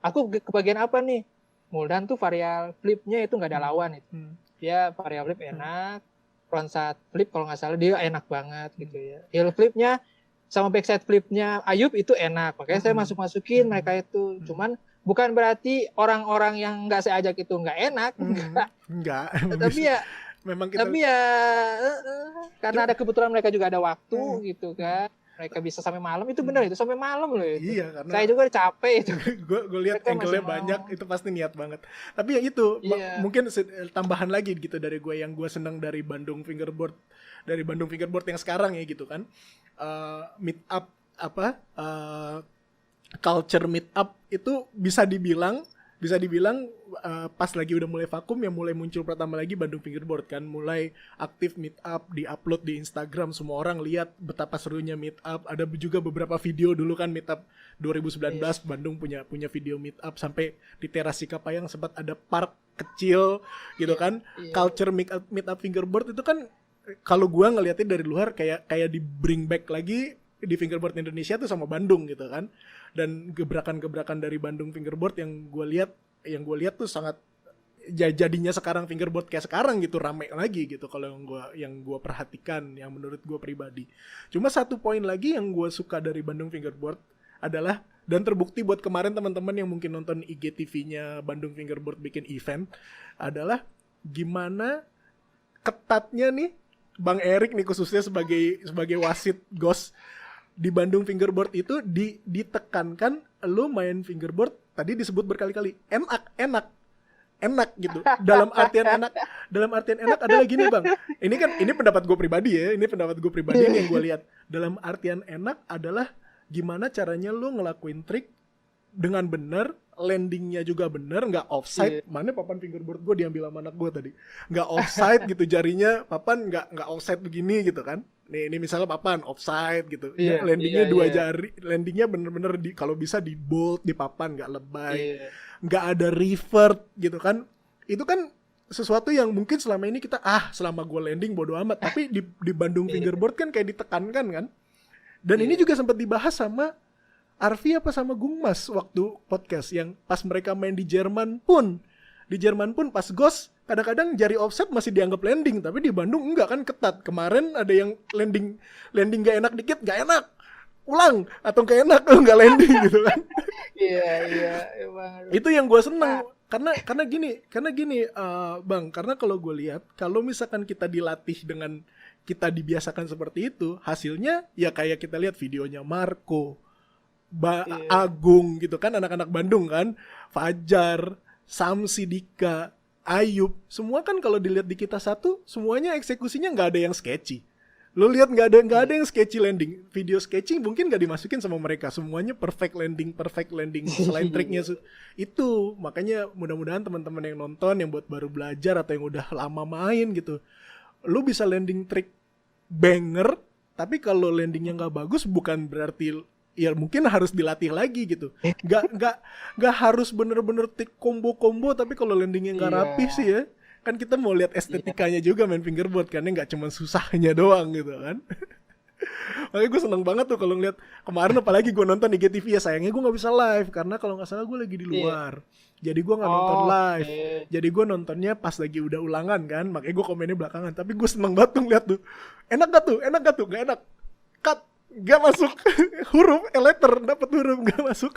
Aku ke bagian apa nih? Muldan tuh varial flipnya itu nggak ada lawan itu. Dia varial flip enak, frontside flip kalau nggak salah dia enak banget gitu ya. Heel flipnya sama backside flipnya Ayub itu enak, makanya saya masukin mereka itu. Cuman bukan berarti orang-orang yang nggak saya ajak itu nggak enak, enggak. Tapi ya memang karena ada kebetulan mereka juga ada waktu gitu kan, mereka bisa sampai malam, itu benar itu sampai malam loh itu. Iya, karena saya juga capek itu. gue lihat angle-nya banyak, itu pasti niat banget. Tapi ya itu mungkin tambahan lagi gitu dari gue yang gue seneng dari Bandung Fingerboard yang sekarang ya gitu kan, meet up culture meet up itu bisa dibilang pas lagi udah mulai vakum ya, mulai muncul pertama lagi Bandung Fingerboard kan, mulai aktif meet up, di-upload di Instagram, semua orang lihat betapa serunya meet up. Ada juga beberapa video dulu kan meet up 2019 Bandung punya video meet up sampai di teras Sikapayang, sempat ada park kecil gitu kan. Culture meet up Fingerboard itu kan kalau gua ngeliatnya dari luar kayak di bring back lagi di Fingerboard Indonesia tuh sama Bandung gitu kan. Dan gebrakan-gebrakan dari Bandung Fingerboard yang gue lihat tuh sangat jadinya sekarang Fingerboard kayak sekarang gitu, rame lagi gitu kalau yang gue perhatikan, yang menurut gue pribadi. Cuma satu poin lagi yang gue suka dari Bandung Fingerboard adalah, dan terbukti buat kemarin teman-teman yang mungkin nonton IGTV-nya Bandung Fingerboard bikin event, adalah gimana ketatnya nih Bang Erik nih khususnya sebagai wasit GOS di Bandung Fingerboard itu ditekankan lo main fingerboard tadi disebut berkali-kali enak gitu. Dalam artian enak adalah gini Bang. Ini pendapat gue pribadi ya. Ini pendapat gue pribadi yang gue lihat. Dalam artian enak adalah gimana caranya lo ngelakuin trik dengan benar, landingnya juga benar, nggak offside. Mana papan fingerboard gue diambil sama anak gue tadi. Nggak offside gitu jarinya, papan nggak offside begini gitu kan. Ini misalnya papan offside gitu, landingnya dua jari, landingnya bener-bener kalau bisa di bold di papan, nggak lebay, nggak ada revert gitu kan. Itu kan sesuatu yang mungkin selama ini kita selama gue landing bodo amat, tapi di Bandung Fingerboard kan kayak ditekankan kan. Dan ini juga sempat dibahas sama Arfi apa sama Gung Mas waktu podcast yang pas mereka main di Jerman pun pas GOS kadang-kadang jari offset masih dianggap landing, tapi di Bandung enggak kan, ketat. Kemarin ada yang landing gak enak dikit, gak enak, ulang, atau gak enak nggak landing gitu kan. Iya. Itu yang gue seneng karena gini Bang, karena kalau gue lihat kalau misalkan kita dilatih dengan kita dibiasakan seperti itu, hasilnya ya kayak kita lihat videonya Marco, Agung gitu kan, anak-anak Bandung kan, Fajar, Samsi, Dika, Ayub, semua kan kalau dilihat di kita satu, semuanya eksekusinya nggak ada yang sketchy. Lu lihat nggak ada yang sketchy landing. Video sketching mungkin nggak dimasukin sama mereka. Semuanya perfect landing. Selain triknya itu, makanya mudah-mudahan teman-teman yang nonton yang buat baru belajar atau yang udah lama main gitu, lu bisa landing trick banger. Tapi kalau landingnya nggak bagus, bukan berarti ya mungkin harus dilatih lagi gitu. Nggak harus bener-bener tik combo. Tapi kalau landingnya nggak rapih sih ya. Kan kita mau lihat estetikanya juga main fingerboard, karena nggak cuma susahnya doang gitu kan. Makanya gue seneng banget tuh kalau ngeliat kemarin, apalagi gue nonton IGTV ya. Sayangnya gue nggak bisa live karena kalau nggak salah gue lagi di luar. Jadi gue nggak nonton live. Jadi gue nontonnya pas lagi udah ulangan kan. Makanya gue komennya belakangan. Tapi gue seneng banget tuh ngeliat tuh. Enak gak tuh? Gak enak. Cut. Gak masuk huruf, letter dapat huruf gak masuk.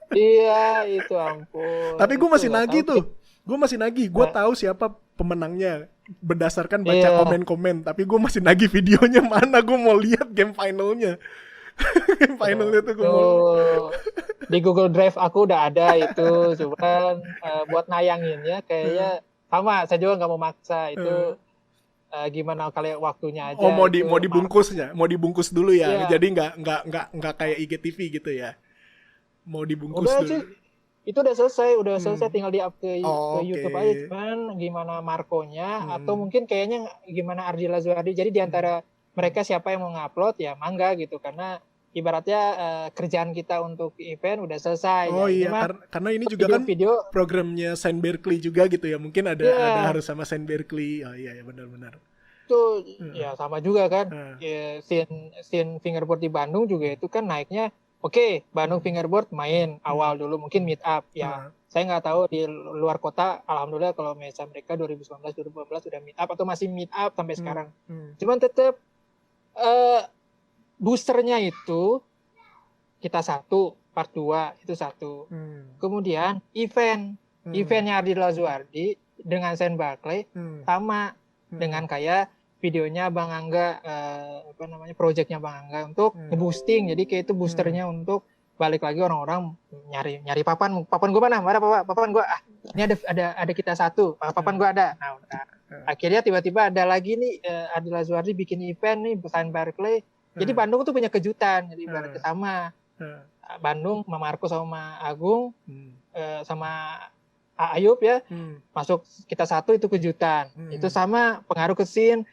Iya, itu ampun. Tapi gue masih nagih tuh. Gue tahu siapa pemenangnya berdasarkan baca komen-komen. Tapi gue masih nagih videonya mana. Gue mau lihat game finalnya. Game finalnya tuh gue mau. Di Google Drive aku udah ada itu. Cuman buat nayanginnya kayaknya sama. Saya juga nggak mau maksa itu. Gimana kalian waktunya aja. Oh, mau dibungkusnya, mau dibungkus dulu ya. Jadi nggak kayak IGTV gitu ya. Mau dibungkus udah dulu. Sih, itu udah selesai, tinggal di-up ke YouTube aja. Cuman gimana Marco-nya atau mungkin kayaknya gimana Ardila Zuardi. Jadi di antara mereka siapa yang mau ngupload ya mangga gitu, karena ibaratnya kerjaan kita untuk event udah selesai. Oh ya. Iya, karena ini juga video programnya Saint Berkeley juga gitu ya. Mungkin ada harus sama Saint Berkeley. Oh iya ya, benar-benar. Itu ya sama juga kan. Scene fingerboard di Bandung juga itu kan naiknya. Oke, Bandung fingerboard main awal dulu mungkin meet up ya. Saya nggak tahu di luar kota. Alhamdulillah kalau misalnya mereka 2019-2018 udah meet up atau masih meet up sampai sekarang. Cuman tetap boosternya itu kita satu, part 2 itu satu. Kemudian eventnya Ardila Zuardi dengan Saint Berkeley sama dengan kayak videonya Bang Angga, projectnya Bang Angga untuk nge-boosting. Jadi kayak itu boosternya untuk balik lagi orang-orang nyari papan gue mana papan gue ini ada kita satu, papan gue ada. Nah, akhirnya tiba-tiba ada lagi nih Ardila Zuardi bikin event nih Saint Berkeley. Jadi Bandung tuh punya kejutan. Jadi ibaratnya sama Bandung, sama Marco sama Agung sama Ayub ya masuk kita satu, itu kejutan. Itu sama pengaruh ke scene.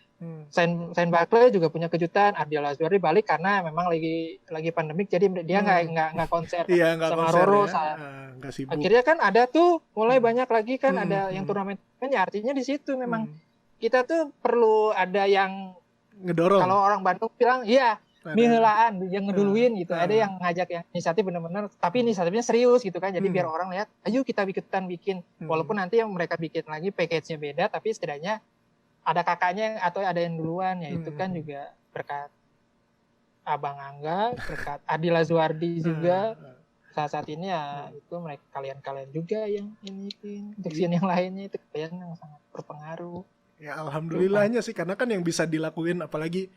Saint Berkeley juga punya kejutan. Ardila Zuardi balik karena memang lagi pandemik, jadi dia nggak konser sama konser, Roro. Akhirnya kan ada tuh mulai banyak lagi kan ada yang turnamen. Ya artinya di situ memang kita tuh perlu ada yang ngedorong. Kalau orang Bandung bilang mihelaan yang ngeduluin gitu. Ada yang ngajak yang inisiatif benar-benar, tapi inisiatifnya serius gitu kan. Jadi biar orang lihat, ayo kita bikin. Walaupun nanti yang mereka bikin lagi package-nya beda, tapi setidaknya ada kakaknya atau ada yang duluan ya. Itu kan juga berkat Abang Angga, berkat Ardila Zuardi juga. Saat ini ya itu mereka kalian juga yang ini untuk yang lainnya itu kalian yang sangat berpengaruh. Ya alhamdulillahnya sih, karena kan yang bisa dilakuin apalagi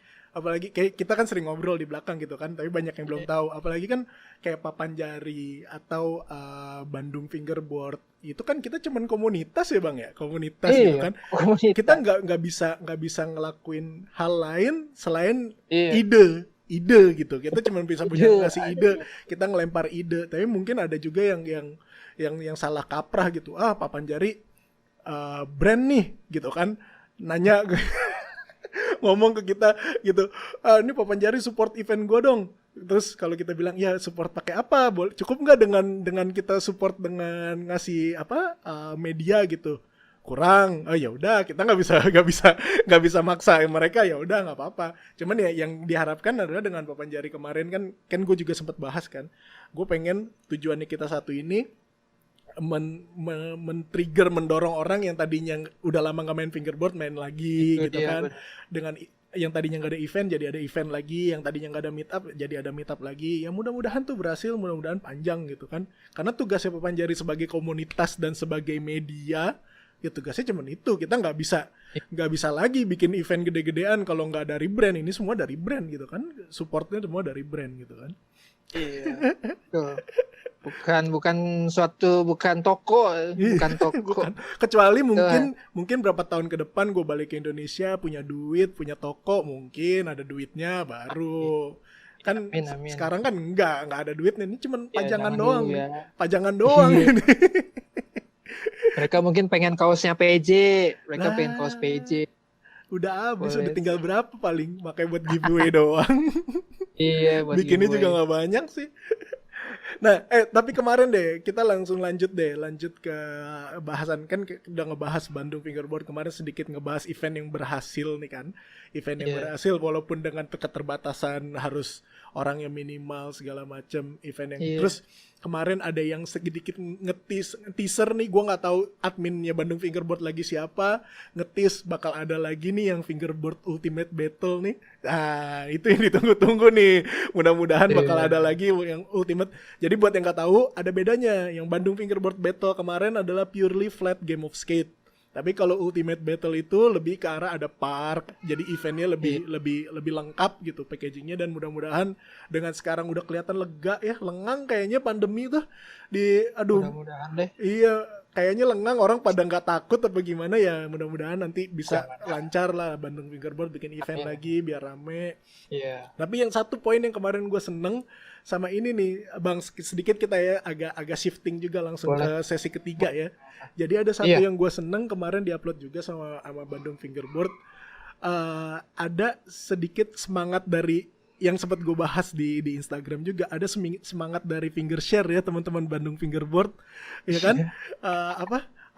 kayak kita kan sering ngobrol di belakang gitu kan, tapi banyak yang belum tahu. Apalagi kan kayak Papan Jari atau Bandung Fingerboard itu kan kita cuman komunitas ya Bang ya, komunitas gitu kan. Komunitas. Kita nggak bisa ngelakuin hal lain selain ide gitu. Kita cuma bisa punya ngasih ide, kita ngelempar ide. Tapi mungkin ada juga yang salah kaprah gitu. Papan Jari brand nih gitu kan, nanya ngomong ke kita gitu, ini Papan Jari support event gue dong. Terus kalau kita bilang ya support pakai apa, cukup nggak dengan kita support dengan ngasih media gitu, kurang. Oh ya udah, kita nggak bisa maksa mereka, ya udah nggak apa-apa. Cuman ya yang diharapkan adalah dengan Papan Jari kemarin kan gue juga sempat bahas kan, gue pengen tujuannya kita satu ini men-trigger, mendorong orang yang tadinya udah lama nggak main fingerboard main lagi itu gitu kan. Dengan yang tadinya nggak ada event jadi ada event lagi, yang tadinya nggak ada meet up jadi ada meet up lagi. Ya mudah-mudahan tuh berhasil, mudah-mudahan panjang gitu kan. Karena tugasnya Papan Jari sebagai komunitas dan sebagai media ya tugasnya cuma itu. Kita nggak bisa lagi bikin event gede-gedean kalau nggak dari brand. Ini semua dari brand gitu kan, supportnya semua dari brand gitu kan. Iya. bukan toko, bukan toko. Bukan. Kecuali mungkin berapa tahun ke depan gue balik ke Indonesia, punya duit, punya toko, mungkin ada duitnya baru. Kan Amin. Sekarang kan enggak ada duitnya, ini cuman pajangan Ya, doang. ya. Pajangan doang ini. Mereka mungkin pengen kaosnya PJ, pengen kaos PJ. Udah habis, udah tinggal berapa paling, makanya buat giveaway doang. Iya, buat bikinnya giveaway. juga nggak banyak sih. Nah, tapi kemarin deh kita langsung lanjut ke bahasan, kan udah ngebahas Bandung Fingerboard kemarin, sedikit ngebahas event yang berhasil nih kan. Event yang berhasil walaupun dengan keterbatasan harus orangnya minimal segala macam, event yang terus kemarin ada yang sedikit ngeteaser nih, gue nggak tahu adminnya Bandung Fingerboard lagi siapa, ngetis bakal ada lagi nih yang Fingerboard Ultimate Battle nih. Nah, itu yang ditunggu-tunggu nih. Mudah-mudahan bakal ada lagi yang Ultimate. Jadi buat yang nggak tahu, ada bedanya. Yang Bandung Fingerboard Battle kemarin adalah purely flat game of skate. Tapi kalau Ultimate Battle itu lebih ke arah ada park, jadi eventnya lebih lengkap gitu packagingnya, dan mudah-mudahan dengan sekarang udah kelihatan lega ya, lengang kayaknya pandemi tuh mudah-mudahan deh. Iya, kayaknya lengang, orang pada nggak takut apa gimana ya, mudah-mudahan nanti bisa lancar lah Bandung Fingerboard bikin event lagi biar rame. Iya. Tapi yang satu poin yang kemarin gue seneng sama ini nih Bang, sedikit kita ya agak shifting juga langsung ke sesi ketiga ya. Jadi ada satu yang gue seneng kemarin diupload juga sama Bandung Fingerboard. Ada sedikit semangat dari yang sempat gue bahas di Instagram juga, ada semangat dari Fingershare ya teman-teman Bandung Fingerboard, ya kan?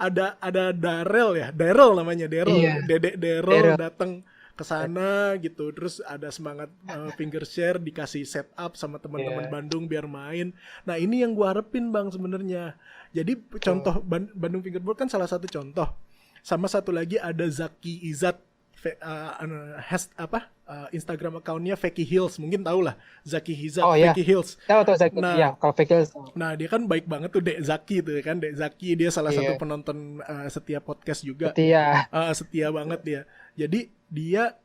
Ada Daryl namanya, Dedek Daryl datang ke sana gitu, terus ada semangat Fingershare, dikasih setup sama teman-teman Bandung biar main. Nah ini yang gue harapin Bang sebenarnya. Jadi contoh Bandung Fingerboard kan salah satu contoh. Sama satu lagi ada Zaki Izat, Instagram account-nya Feki Hills, mungkin tahu lah Zaki Izat, Feki Hills. Tahu Zaki. Nah, kalau Feki Hills. Nah dia kan baik banget tuh Dek Zaki tuh kan, Dek Zaki dia salah satu penonton setiap podcast juga. Setia banget dia. Jadi dia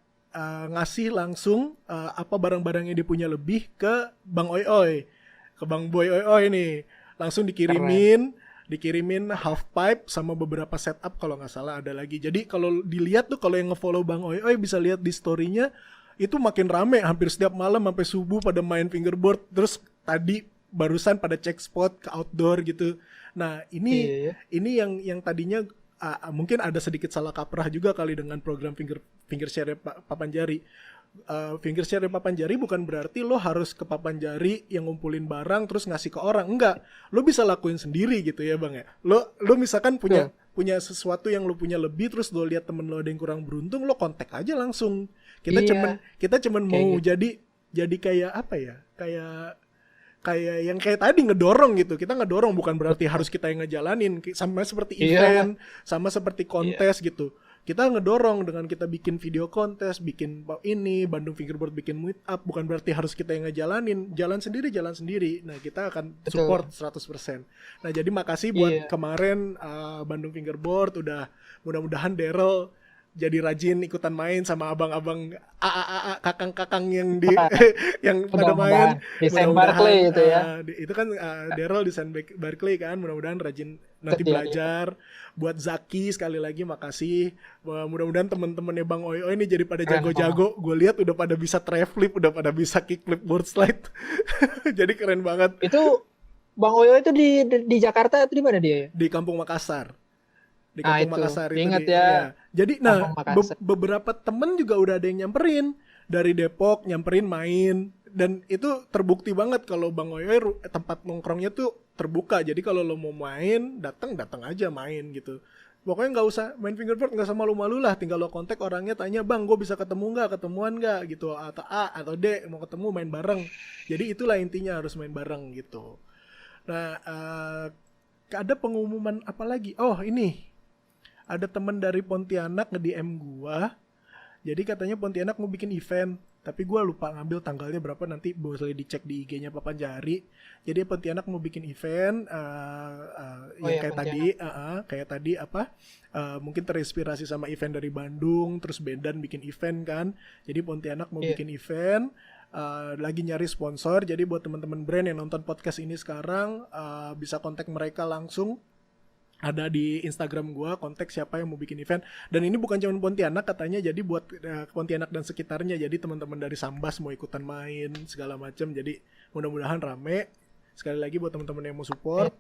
ngasih langsung apa barang-barang yang dia punya lebih ke Bang Oi, ke Bang Boy Oi nih, langsung dikirimin half pipe sama beberapa setup kalau nggak salah ada lagi. Jadi kalau dilihat tuh, kalau yang ngefollow Bang Oi bisa lihat di story-nya itu makin rame, hampir setiap malam sampai subuh pada main fingerboard. Terus tadi barusan pada cek spot ke outdoor gitu. Nah ini yang tadinya mungkin ada sedikit salah kaprah juga kali dengan program Fingershare Papanjari. Fingershare Papanjari bukan berarti lo harus ke Papanjari yang ngumpulin barang terus ngasih ke orang, enggak. Lo bisa lakuin sendiri gitu ya Bang ya. Lo misalkan punya sesuatu yang lo punya lebih, terus lo lihat temen lo ada yang kurang beruntung, lo kontak aja langsung. Kita cuman mau gitu. jadi kayak apa ya? Kayak yang kayak tadi ngedorong gitu. Kita ngedorong, bukan berarti harus kita yang ngejalanin. Sama seperti event, sama seperti kontes gitu. Kita ngedorong dengan kita bikin video kontes, bikin ini, Bandung Fingerboard bikin meet up, bukan berarti harus kita yang ngejalanin. Jalan sendiri. Nah, kita akan support 100%. Nah, jadi makasih buat kemarin Bandung Fingerboard, udah mudah-mudahan Daryl jadi rajin ikutan main sama abang-abang kakang-kakang yang yang pada main di Saint Barclay itu ya. Itu kan Daryl di Saint Barclay kan, mudah-mudahan rajin nanti belajar. Buat Zaki sekali lagi makasih. Mudah-mudahan teman-temannya Bang Oi ini jadi pada jago-jago. Gue lihat udah pada bisa tray flip, udah pada bisa kickflip board slide. Jadi keren banget. Itu Bang Oi itu di Jakarta itu di mana dia? Di Kampung Makassar. Di Kampung Makassar itu. Ingat ya. Jadi beberapa temen juga udah ada yang nyamperin dari Depok, nyamperin main, dan itu terbukti banget kalau Bang Oi tempat nongkrongnya tuh terbuka. Jadi kalau lo mau main, datang aja main gitu. Pokoknya nggak usah main fingerboard, nggak usah malu-malu lah. Tinggal lo kontak orangnya, tanya, Bang, gue bisa ketemuan nggak gitu, atau A atau D mau ketemu main bareng. Jadi itulah intinya, harus main bareng gitu. Nah, ada pengumuman apa lagi? Oh ini, ada temen dari Pontianak nge-DM gua. Jadi katanya Pontianak mau bikin event, tapi gua lupa ngambil tanggalnya berapa, nanti boleh dicek di IG-nya Papanjari. Jadi Pontianak mau bikin event kayak tadi mungkin terinspirasi sama event dari Bandung, terus Bendan bikin event kan. Jadi Pontianak mau bikin event lagi nyari sponsor. Jadi buat teman-teman brand yang nonton podcast ini sekarang, bisa kontak mereka langsung. Ada di Instagram gue, kontak siapa yang mau bikin event. Dan ini bukan cuma Pontianak katanya, jadi buat Pontianak dan sekitarnya. Jadi teman-teman dari Sambas mau ikutan main segala macam. Jadi mudah-mudahan rame. Sekali lagi buat teman-teman yang mau support.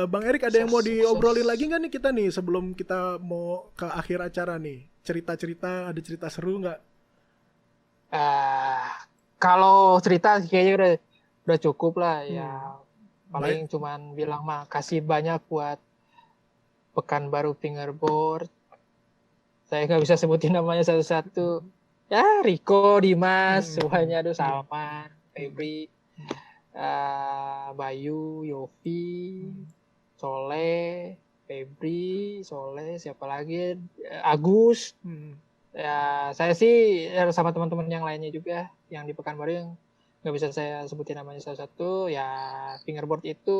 Bang Erik, ada yang mau diobrolin lagi nggak nih kita nih sebelum kita mau ke akhir acara nih? Cerita-cerita, ada cerita seru nggak? Kalau cerita kayaknya udah cukup lah ya. Paling cuman bilang makasih banyak buat Pekanbaru Fingerboard. Saya nggak bisa sebutin namanya satu-satu. Ya, Riko, Dimas, semuanya. Aduh, Salman, Febri, Bayu, Yofi, Soleh, Febri, Soleh, siapa lagi? Agus. Ya, saya sih sama teman-teman yang lainnya juga yang di Pekanbaru yang nggak bisa saya sebutin namanya satu-satu. Ya, Fingerboard itu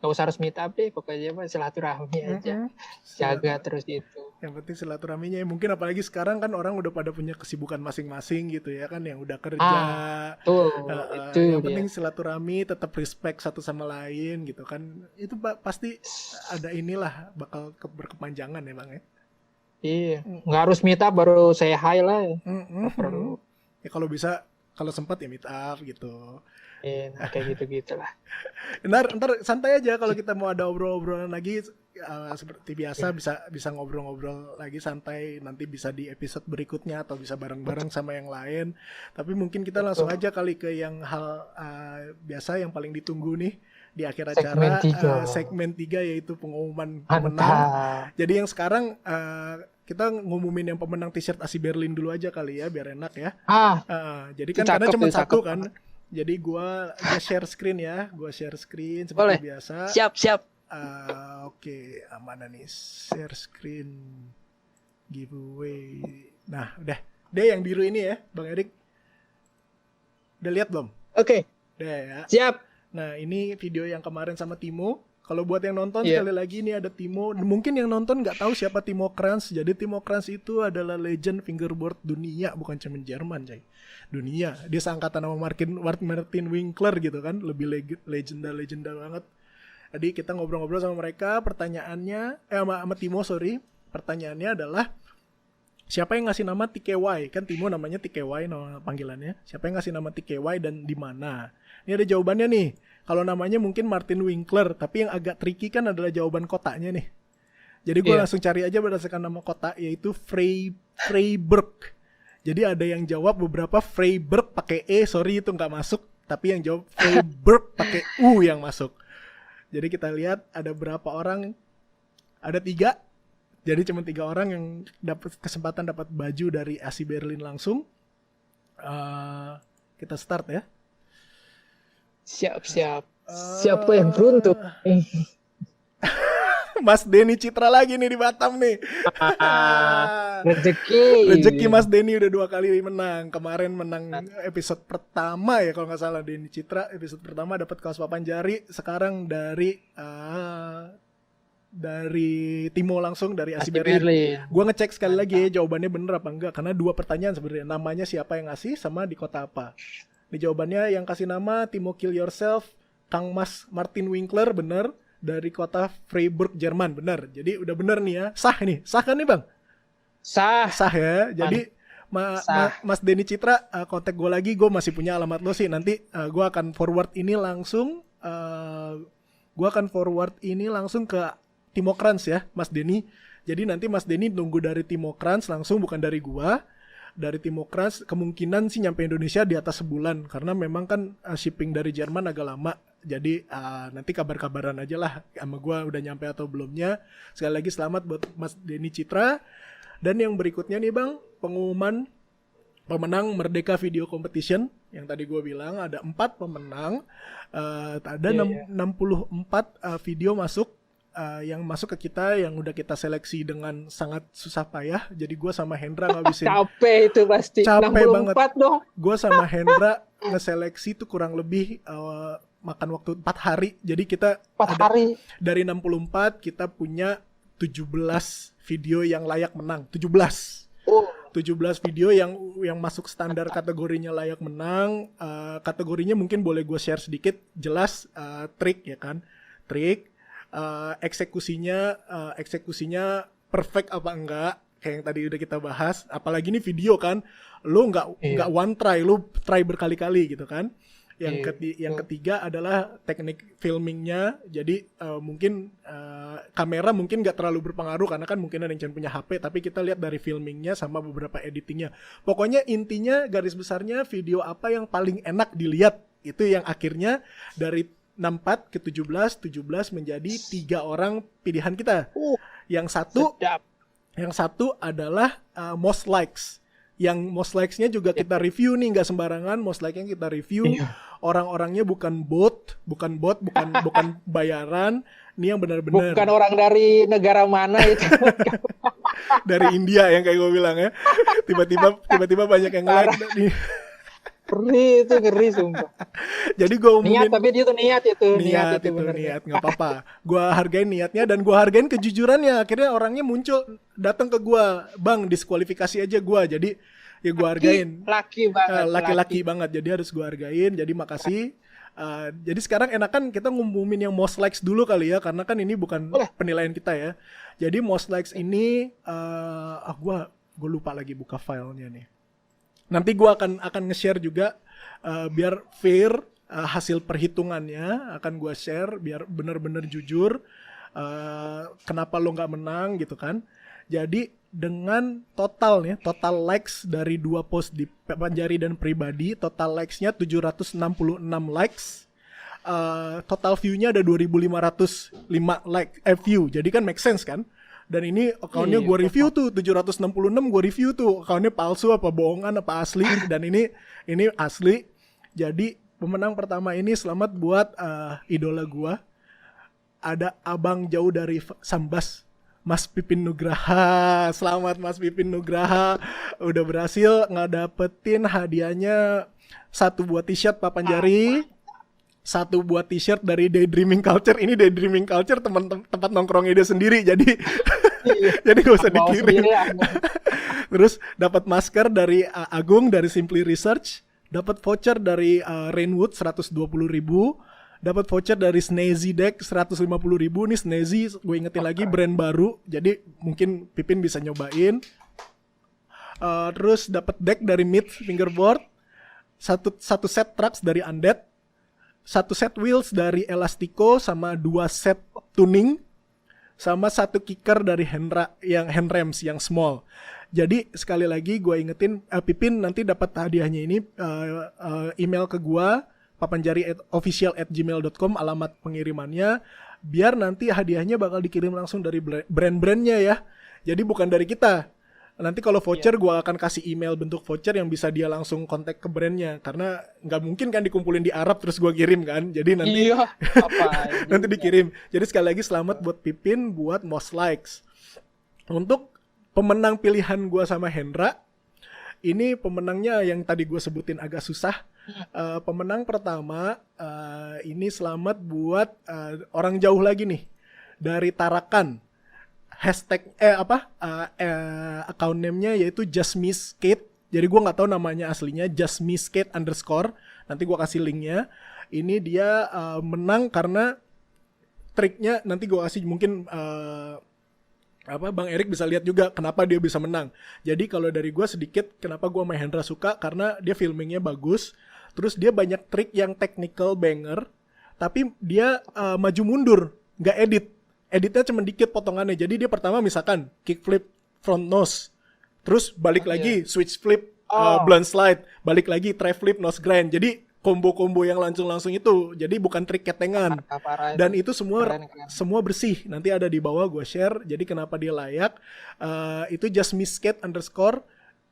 nggak usah harus meet up deh, pokoknya silaturahmi aja. Jaga terus itu. Yang penting silaturahminya. Mungkin apalagi sekarang kan orang udah pada punya kesibukan masing-masing gitu ya kan, yang udah kerja. Itu yang penting silaturahmi, tetap respect satu sama lain gitu kan. Itu pasti ada inilah bakal berkepanjangan ya Bang ya. Iya, nggak harus meet up baru saya hi lah. Perlu. Ya kalau bisa, kalau sempat ya meet up gitu. Kayak gitu-gitulah. Ntar santai aja kalau kita mau ada obrol-obrolan lagi seperti biasa, bisa ngobrol-ngobrol lagi santai, nanti bisa di episode berikutnya atau bisa bareng-bareng sama yang lain. Tapi mungkin kita langsung aja kali ke yang hal biasa yang paling ditunggu nih di akhir acara, segmen 3 yaitu pengumuman pemenang. Jadi yang sekarang kita ngumumin yang pemenang t-shirt ASI Berlin dulu aja kali ya, biar enak ya. Jadi kan karena cuma satu kan. Jadi gua share screen ya, seperti boleh. Biasa. Siap. Oke, aman nih, share screen giveaway. Nah, udah. Deh yang biru ini ya, Bang Erik. Udah lihat belum? Oke. Udah ya. Siap. Nah, ini video yang kemarin sama Timo. Kalau buat yang nonton sekali lagi ini ada Timo. Mungkin yang nonton nggak tahu siapa Timo Kranz. Jadi Timo Kranz itu adalah legend fingerboard dunia, bukan cuma Jerman, coy. Dunia. Dia seangkatan sama Martin Winkler gitu kan, lebih legenda banget. Jadi kita ngobrol-ngobrol sama mereka. Pertanyaannya sama Timo, pertanyaannya adalah siapa yang ngasih nama TKY? Kan Timo namanya TKY nama panggilannya. Siapa yang ngasih nama TKY dan di mana? Ini ada jawabannya nih. Kalau namanya mungkin Martin Winkler, tapi yang agak tricky kan adalah jawaban kotanya nih. Jadi gue langsung cari aja berdasarkan nama kota, yaitu Freiburg. Jadi ada yang jawab beberapa Freiburg pakai E, sorry itu nggak masuk. Tapi yang jawab Freiburg pakai U yang masuk. Jadi kita lihat ada berapa orang. Ada 3. Jadi cuma 3 orang yang dapat kesempatan dapat baju dari ASI Berlin langsung. Kita start ya. Siap. Siapa yang beruntung? Mas Denny Citra lagi nih di Batam nih. Rezeki Mas Denny udah 2 kali menang. Kemarin menang episode pertama ya kalau nggak salah, Denny Citra episode pertama dapat kaos papan jari. Sekarang dari Timo langsung dari ASI Berlin. Gue ngecek sekali lagi ya jawabannya bener apa enggak, karena 2 pertanyaan sebenarnya, namanya siapa yang ngasih sama di kota apa. Di jawabannya yang kasih nama Timo Kill Yourself, Kang Mas Martin Winkler, bener, dari kota Freiburg, Jerman, bener. Jadi udah bener nih ya, sah kan nih Bang? Sah ya. Jadi Mas Denny Citra, kontak gue lagi, gue masih punya alamat lo sih. Nanti gue akan forward ini langsung ke Timo Kranz ya, Mas Denny. Jadi nanti Mas Denny nunggu dari Timo Kranz langsung, bukan dari gua. Dari Timo Kranz kemungkinan sih nyampe Indonesia di atas sebulan, karena memang kan shipping dari Jerman agak lama. Jadi nanti kabar-kabaran aja lah sama gua udah nyampe atau belumnya. Sekali lagi selamat buat Mas Denny Citra. Dan yang berikutnya nih Bang, pengumuman pemenang Merdeka Video Competition. Yang tadi gue bilang ada 4 pemenang. Ada 64 video masuk. Yang masuk ke kita, yang udah kita seleksi dengan sangat susah payah. Jadi gue sama Hendra ngabisin capek itu pasti. Capek 64 banget dong. Gue sama Hendra ngeseleksi tuh kurang lebih makan waktu 4 hari. Jadi kita 4 hari dari 64 kita punya 17 video yang layak menang. 17. 17 video yang masuk standar kategorinya layak menang. Kategorinya mungkin boleh gue share sedikit. Jelas trik ya kan. Trik. Eksekusinya perfect apa enggak. Kayak yang tadi udah kita bahas. Apalagi ini video kan. Lu nggak one try. Lu try berkali-kali gitu kan. Yang ketiga adalah teknik filmingnya. Jadi mungkin kamera mungkin nggak terlalu berpengaruh karena kan mungkin ada yang punya HP, tapi kita lihat dari filmingnya sama beberapa editingnya. Pokoknya intinya garis besarnya video apa yang paling enak dilihat itu yang akhirnya dari 64 ke 17 menjadi 3 orang pilihan kita. Yang satu adalah most likes. Yang most likes-nya juga kita review nih, nggak sembarangan. Most like-nya kita review. Orang-orangnya bukan bot, bukan bayaran. Ini yang benar-benar. Bukan orang dari negara mana itu. Dari India yang kayak gue bilang ya. Tiba-tiba banyak yang like nih. Ngeri sumpah. Jadi gue umumin. Niat, tapi dia tuh niat itu. Niat, nggak apa-apa. Gue hargain niatnya dan gue hargain kejujurannya. Akhirnya orangnya muncul, datang ke gue, bang diskualifikasi aja gue. Jadi ya gue hargain. Laki-laki banget. Jadi harus gue hargain. Jadi makasih. Jadi sekarang enakan kita ngumumin yang most likes dulu kali ya, karena kan ini bukan penilaian kita ya. Jadi most likes ini, gue lupa lagi buka filenya nih. Nanti gue akan nge-share juga biar fair hasil perhitungannya akan gue share biar benar-benar jujur kenapa lo nggak menang gitu kan. Jadi dengan total likes dari 2 post di Papanjari dan pribadi, total likes-nya 766 likes. Total view-nya ada 2.505 view. Jadi kan make sense kan? Dan ini account-nya gue review tuh 766 gue review tuh account-nya palsu apa bohongan apa asli. Dan ini asli. Jadi pemenang pertama ini selamat buat idola gue. Ada abang jauh dari Sambas, Mas Pipin Nugraha. Selamat Mas Pipin Nugraha, udah berhasil ngedapetin hadiahnya 1 buat t-shirt Papanjari, 1 buat t-shirt dari Daydreaming Culture. Ini Daydreaming Culture tempat nongkrongnya dia sendiri, jadi jadi gak usah dikirim. Terus dapat masker dari Agung dari Simply Research, dapat voucher dari Rainwood 120.000, dapat voucher dari Snazy Deck 150.000. Nih Snazy gue ingetin lagi brand baru, jadi mungkin Pipin bisa nyobain. Terus dapat deck dari Meat Fingerboard, satu set trucks dari Undead, 1 set wheels dari Elastico sama 2 set tuning, sama 1 kicker dari Hendra yang hand rams yang small. Jadi sekali lagi gue ingetin, Pipin nanti dapat hadiahnya ini, email ke gue papanjari@official@gmail.com alamat pengirimannya, biar nanti hadiahnya bakal dikirim langsung dari brand-brandnya ya. Jadi bukan dari kita. Nanti kalau voucher gue akan kasih email bentuk voucher yang bisa dia langsung kontak ke brandnya, karena nggak mungkin kan dikumpulin di Arab terus gue kirim kan. Jadi nanti nanti dikirim. Jadi sekali lagi selamat buat Pipin buat most likes. Untuk pemenang pilihan gue sama Hendra, ini pemenangnya yang tadi gue sebutin agak susah. Pemenang pertama ini selamat buat orang jauh lagi nih dari Tarakan. Hashtag account name-nya yaitu JustMeSkate. Jadi gue nggak tahu namanya aslinya, JustMeSkate_. Nanti gue kasih linknya. Ini dia menang karena triknya. Nanti gue kasih mungkin Bang Erik bisa lihat juga kenapa dia bisa menang. Jadi kalau dari gue sedikit, kenapa gue sama Hendra suka, karena dia filmingnya bagus. Terus dia banyak trik yang technical banger, tapi dia maju mundur, nggak edit. Editnya cuma dikit potongannya. Jadi dia pertama misalkan kickflip front nose, terus balik lagi switch flip blunt slide, balik lagi try flip nose grind. Jadi kombo-kombo yang langsung itu. Jadi bukan trik ketengan. Dan itu semua bersih. Nanti ada di bawah gue share. Jadi kenapa dia layak? Itu JustMeSkate_.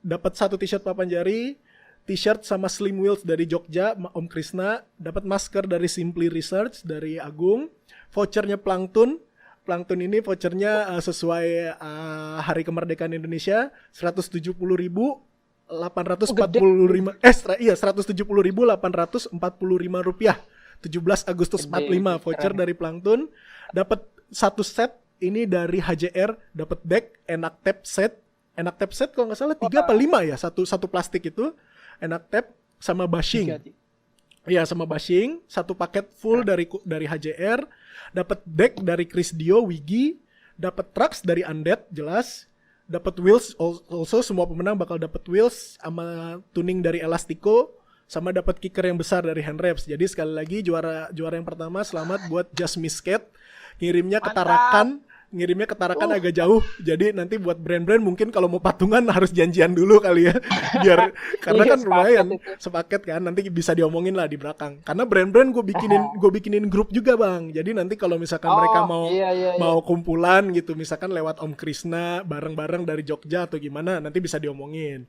Dapat 1 t-shirt Papanjari, t-shirt sama slim wheels dari Jogja Om Krisna, dapat masker dari Simply Research dari Agung, vouchernya Plankton ini vouchernya sesuai Hari Kemerdekaan Indonesia 170.845 rupiah, 17 Agustus 45 voucher dari Plankton. Dapat 1 set ini dari HJR, dapat deck enak tap set enak tab set kalau nggak salah 3 apa 5 ya, satu plastik itu enak tab sama bashing. Iya, sama bashing, satu paket full dari HJR, dapat deck dari Chris Dio, Wiggy, dapat trucks dari Undead jelas, dapat wheels also, semua pemenang bakal dapat wheels sama tuning dari Elastico, sama dapat kicker yang besar dari Handreps. Jadi sekali lagi juara yang pertama selamat buat Just Misket. Ngirimnya ke Tarakan agak jauh. Jadi nanti buat brand-brand mungkin kalau mau patungan harus janjian dulu kali ya. Biar karena kan lumayan sepaket kan, nanti bisa diomongin lah di belakang. Karena brand-brand gue bikinin grup juga, Bang. Jadi nanti kalau misalkan mereka mau kumpulan gitu, misalkan lewat Om Krisna bareng-bareng dari Jogja atau gimana, nanti bisa diomongin.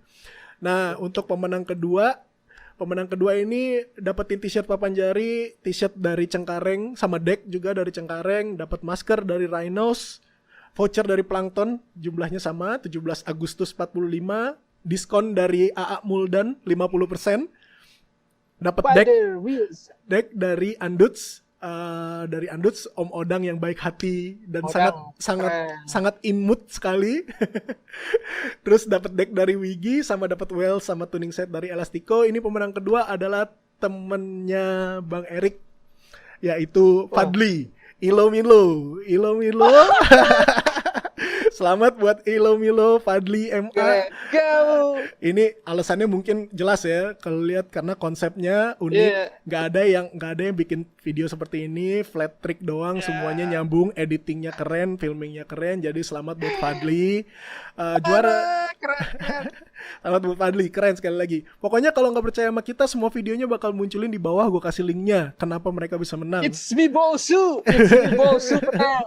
Nah, untuk pemenang kedua ini dapetin t-shirt Papanjari, t-shirt dari Cengkareng, sama deck juga dari Cengkareng, dapat masker dari Rhinos, voucher dari Plankton, jumlahnya sama, 17 Agustus 45, diskon dari AA Muldan 50%, dapat deck dari Anduts, Om Odang yang baik hati dan sangat imut sekali. Terus dapat deck dari Wiggy, sama dapat well sama tuning set dari Elastico. Ini pemenang kedua adalah temennya Bang Erik, yaitu Fadli. Ilomilo. Selamat buat Ilomilo Fadli MA. Ini alasannya mungkin jelas ya kalau lihat, karena konsepnya unik. Nggak ada yang bikin video seperti ini, flat trick doang, semuanya nyambung, editingnya keren, filmingnya keren. Jadi selamat buat Fadli. Juara. Selamat buat Fadli, keren sekali lagi. Pokoknya kalau nggak percaya sama kita, semua videonya bakal munculin di bawah. Gue kasih linknya. Kenapa mereka bisa menang? It's me Bosu menang.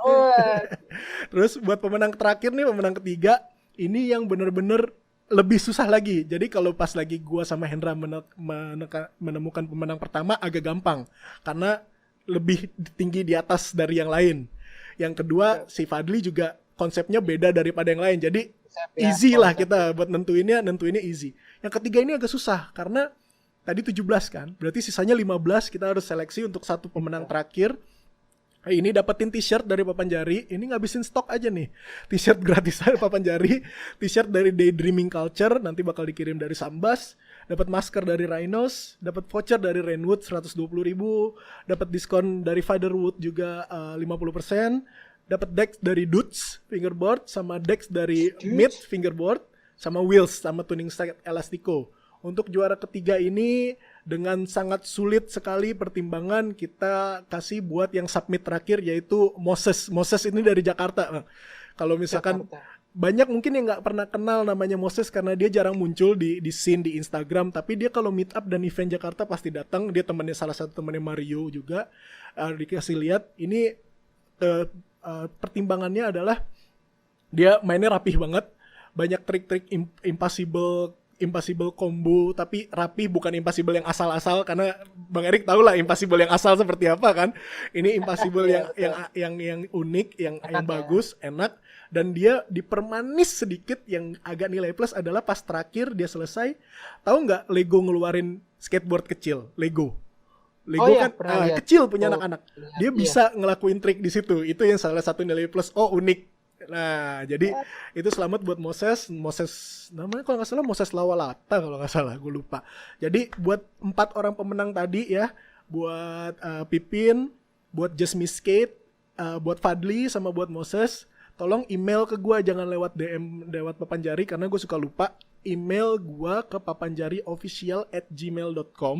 Terus buat pemenang terakhir nih, pemenang ketiga, ini yang bener-bener lebih susah lagi. Jadi kalau pas lagi gua sama Hendra menemukan pemenang pertama agak gampang, karena lebih tinggi di atas dari yang lain. Yang kedua, si Fadli juga konsepnya beda daripada yang lain. Jadi easy lah kita buat nentuinnya easy. Yang ketiga ini agak susah karena tadi 17 kan. Berarti sisanya 15, kita harus seleksi untuk satu pemenang terakhir. Ini dapetin t-shirt dari Papanjari. Ini ngabisin stok aja nih. T-shirt gratis dari Papanjari, t-shirt dari Daydreaming Culture, nanti bakal dikirim dari Sambas. Dapat masker dari Rhinos, dapat voucher dari Rainwood 120.000, dapat diskon dari Fatherwood juga 50%, dapat Dex dari Dudes fingerboard, sama Dex dari Mid fingerboard, sama Wheels sama tuning set Elastico. Untuk juara ketiga ini dengan sangat sulit sekali pertimbangan kita kasih buat yang submit terakhir, yaitu Moses. Moses ini dari Jakarta. Nah, kalau misalkan banyak mungkin yang nggak pernah kenal namanya Moses karena dia jarang muncul di scene di Instagram, tapi dia kalau meet up dan event Jakarta pasti datang. Dia temannya, salah satu temannya Mario juga. Dikasih lihat ini pertimbangannya adalah dia mainnya rapih banget, banyak trik-trik impossible combo, tapi rapi, bukan impossible yang asal-asal, karena Bang Erik tahu lah impossible yang asal seperti apa kan. Ini impossible yang unik, yang bagus, enak, dan dia dipermanis sedikit. Yang agak nilai plus adalah pas terakhir dia selesai, tahu nggak Lego ngeluarin skateboard kecil, Lego kan kecil punya anak-anak, dia bisa ngelakuin trik di situ. Itu yang salah satu nilai plus. Unik. Nah, jadi itu selamat buat Moses namanya kalau nggak salah Moses Lawalata kalau nggak salah, gue lupa. Jadi buat 4 orang pemenang tadi ya, buat Pipin, buat Just Miss Kate, buat Fadli, sama buat Moses, tolong email ke gue, jangan lewat DM lewat Papanjari karena gue suka lupa. Email gue ke papanjariofficial@gmail.com.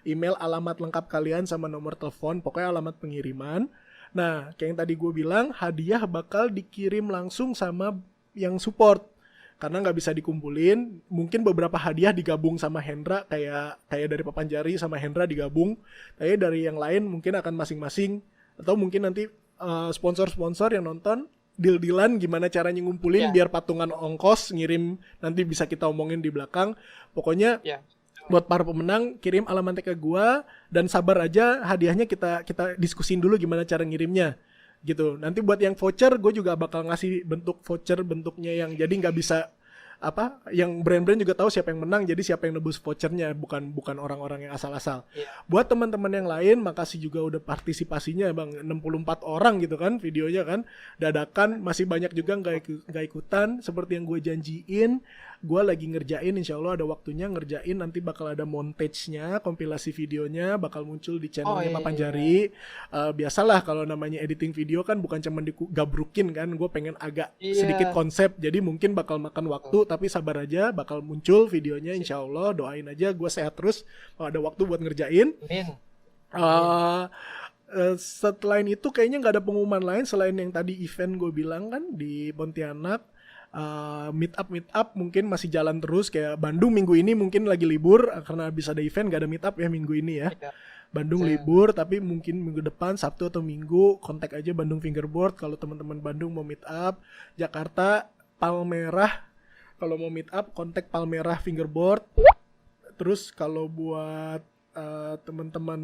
Email, alamat lengkap kalian sama nomor telepon, pokoknya alamat pengiriman. Nah, kayak yang tadi gue bilang, hadiah bakal dikirim langsung sama yang support. Karena nggak bisa dikumpulin, mungkin beberapa hadiah digabung sama Hendra, kayak dari Papanjari sama Hendra digabung. Tapi dari yang lain mungkin akan masing-masing. Atau mungkin nanti sponsor-sponsor yang nonton, deal-dealan gimana caranya ngumpulin biar patungan ongkos, ngirim, nanti bisa kita omongin di belakang. Pokoknya buat para pemenang, kirim alamatnya ke gua, dan sabar aja, hadiahnya kita diskusin dulu gimana cara ngirimnya gitu. Nanti buat yang voucher, gue juga bakal ngasih bentuk voucher, bentuknya yang jadi nggak bisa yang brand-brand juga tahu siapa yang menang, jadi siapa yang nebus vouchernya, bukan orang-orang yang asal-asal. Buat teman-teman yang lain, makasih juga udah partisipasinya Bang, 64 orang gitu kan videonya kan, dadakan, masih banyak juga nggak ikutan. Seperti yang gue janjiin, gue lagi ngerjain, insya Allah ada waktunya ngerjain, nanti bakal ada montage-nya, kompilasi videonya bakal muncul di channelnya Papan Jari. Biasalah kalau namanya editing video kan bukan cuma digabrukin kan, gue pengen agak sedikit konsep, jadi mungkin bakal makan waktu, tapi sabar aja, bakal muncul videonya insya Allah. Doain aja gue sehat terus, kalau ada waktu buat ngerjain. Selain itu kayaknya nggak ada pengumuman lain selain yang tadi event gue bilang kan di Pontianak. Meet up mungkin masih jalan terus, kayak Bandung minggu ini mungkin lagi libur karena bisa ada event, gak ada meet up ya minggu ini ya. Bandung libur, tapi mungkin minggu depan Sabtu atau Minggu kontak aja Bandung Fingerboard kalau teman-teman Bandung mau meet up. Jakarta Palmerah kalau mau meet up kontak Palmerah Fingerboard. Terus kalau buat teman-teman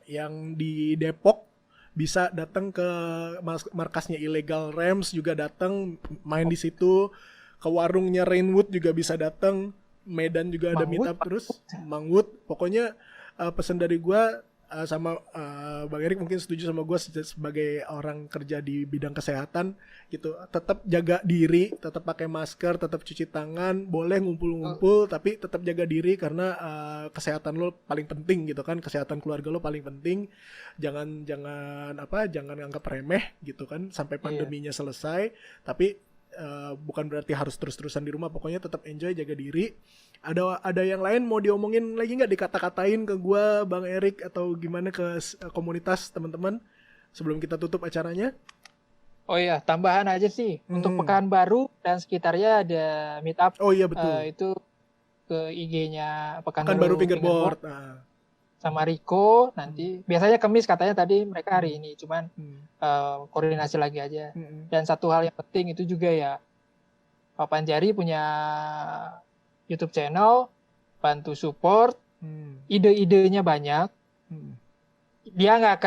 yang di Depok bisa datang ke markasnya Illegal Rams, juga datang main di situ. Ke warungnya Rainwood juga bisa datang. Medan juga ada meet up terus. Mangwood, pokoknya pesan dari gue sama Bang Erik mungkin setuju sama gue sebagai orang kerja di bidang kesehatan gitu, tetap jaga diri, tetap pakai masker, tetap cuci tangan, boleh ngumpul-ngumpul tapi tetap jaga diri karena kesehatan lo paling penting gitu kan, kesehatan keluarga lo paling penting. Jangan anggap remeh gitu kan sampai pandeminya selesai, tapi bukan berarti harus terus-terusan di rumah, pokoknya tetap enjoy, jaga diri. Ada yang lain mau diomongin lagi nggak, dikata-katain ke gue Bang Erik atau gimana ke komunitas teman-teman sebelum kita tutup acaranya? Oh iya, tambahan aja sih untuk Pekanbaru dan sekitarnya ada meet up. Oh iya betul. Itu ke IG-nya Pekanbaru Fingerboard. Sama Riko nanti. Biasanya Kamis katanya tadi mereka hari ini, cuman koordinasi lagi aja. Dan satu hal yang penting itu juga ya, Papan Jari punya YouTube channel, bantu support, ide-idenya banyak. Dia nggak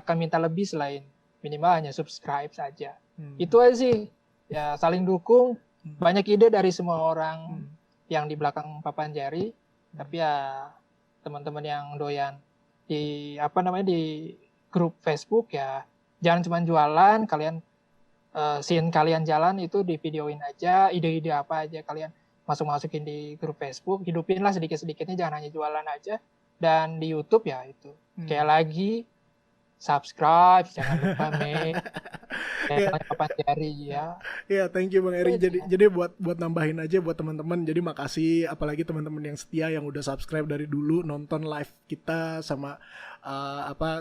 akan minta lebih selain minimal hanya subscribe saja. Itu aja sih, ya saling dukung. Banyak ide dari semua orang yang di belakang Papan Jari, tapi ya teman-teman yang doyan di grup Facebook ya jangan cuma jualan, kalian scene kalian jalan itu di videoin aja, ide-ide apa aja kalian masukin di grup Facebook, hidupinlah sedikit-sedikitnya, jangan hanya jualan aja. Dan di YouTube ya itu kayak lagi subscribe, jangan lupa Papan Jari ya. Ya, thank you Bang Erik. Jadi buat nambahin aja buat teman-teman. Jadi makasih apalagi teman-teman yang setia yang udah subscribe dari dulu, nonton live kita sama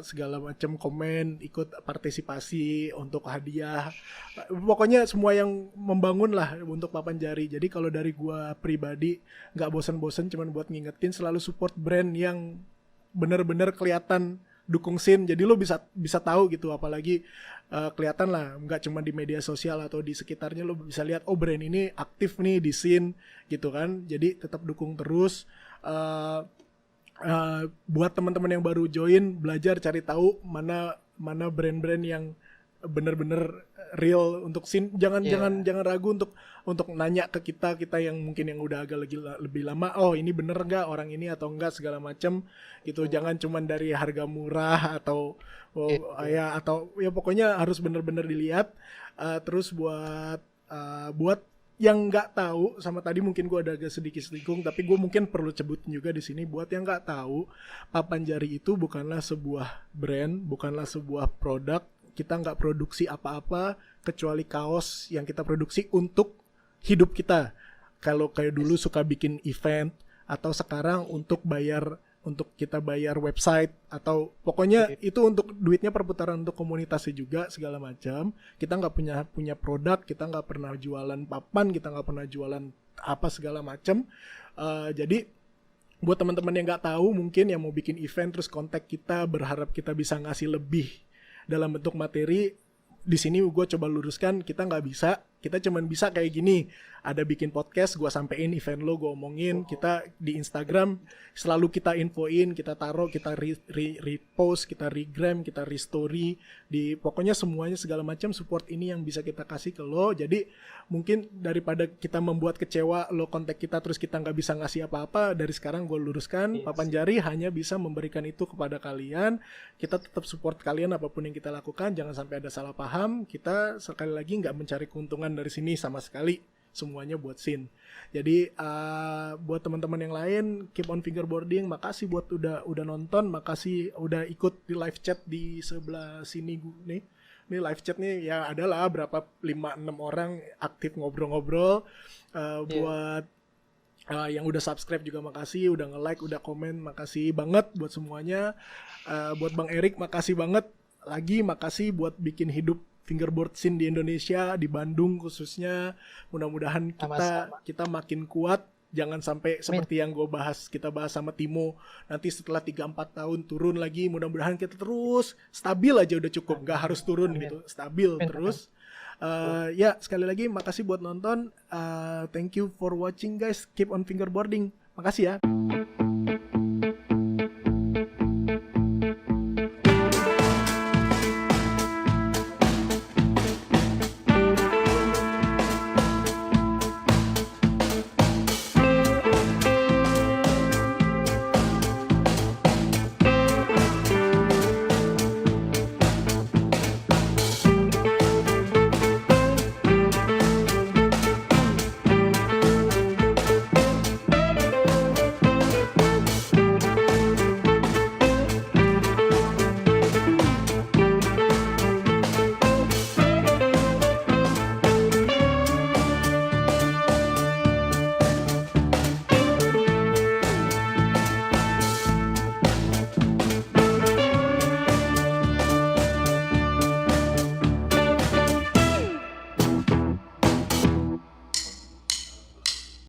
segala macam komen, ikut partisipasi untuk hadiah. Pokoknya semua yang membangun lah untuk Papan Jari. Jadi kalau dari gua pribadi nggak bosan-bosan cuman buat ngingetin selalu support brand yang benar-benar kelihatan dukung scene, jadi lo bisa tahu gitu, apalagi kelihatan lah nggak cuma di media sosial atau di sekitarnya, lo bisa lihat oh brand ini aktif nih di scene gitu kan. Jadi tetap dukung terus. Buat teman-teman yang baru join, belajar cari tahu mana brand-brand yang bener-bener real untuk scene. Jangan ragu untuk nanya ke kita yang mungkin yang udah agak lebih lama, oh ini bener nggak orang ini atau enggak segala macam gitu. Jangan cuman dari harga murah atau pokoknya harus bener-bener dilihat. Terus buat yang nggak tahu, sama tadi mungkin gue ada agak sedikit singgung, tapi gue mungkin perlu sebutin juga di sini buat yang nggak tahu, Papan Jari itu bukanlah sebuah brand, bukanlah sebuah produk. Kita nggak produksi apa-apa kecuali kaos yang kita produksi untuk hidup kita. Kalau kayak dulu suka bikin event, atau sekarang untuk kita bayar website, atau pokoknya itu untuk duitnya perputaran untuk komunitasnya juga segala macam. Kita nggak punya produk, kita nggak pernah jualan papan, kita nggak pernah jualan apa segala macam. Jadi buat teman-teman yang nggak tahu mungkin yang mau bikin event terus kontak kita, berharap kita bisa ngasih lebih dalam bentuk materi, di sini gue coba luruskan, kita nggak bisa. Kita cuman bisa kayak gini, ada bikin podcast, gue sampein event lo, gue omongin. Kita di Instagram selalu kita infoin, kita taruh, kita repost, kita regram, kita restory, di pokoknya semuanya segala macam support ini yang bisa kita kasih ke lo. Jadi mungkin daripada kita membuat kecewa lo kontak kita terus kita nggak bisa ngasih apa-apa, dari sekarang gue luruskan, Papan Jari hanya bisa memberikan itu kepada kalian. Kita tetap support kalian apapun yang kita lakukan, jangan sampai ada salah paham. Kita sekali lagi nggak mencari keuntungan dari sini sama sekali, semuanya buat Sin. Jadi buat teman-teman yang lain, keep on fingerboarding. Makasih buat udah nonton, makasih udah ikut di live chat di sebelah sini nih. Ini live chat nih ya adalah berapa 5-6 orang aktif ngobrol-ngobrol. Buat yang udah subscribe juga makasih, udah nge-like, udah komen, makasih banget buat semuanya. Buat Bang Erik makasih banget. Lagi makasih buat bikin hidup fingerboard scene di Indonesia, di Bandung khususnya. Mudah-mudahan kita makin kuat. Jangan sampai seperti yang kita bahas sama Timo, nanti setelah 3-4 tahun turun lagi. Mudah-mudahan kita terus stabil aja udah cukup, gak harus turun gitu, stabil terus. Ya sekali lagi makasih buat nonton. Thank you for watching guys, keep on fingerboarding. Makasih ya.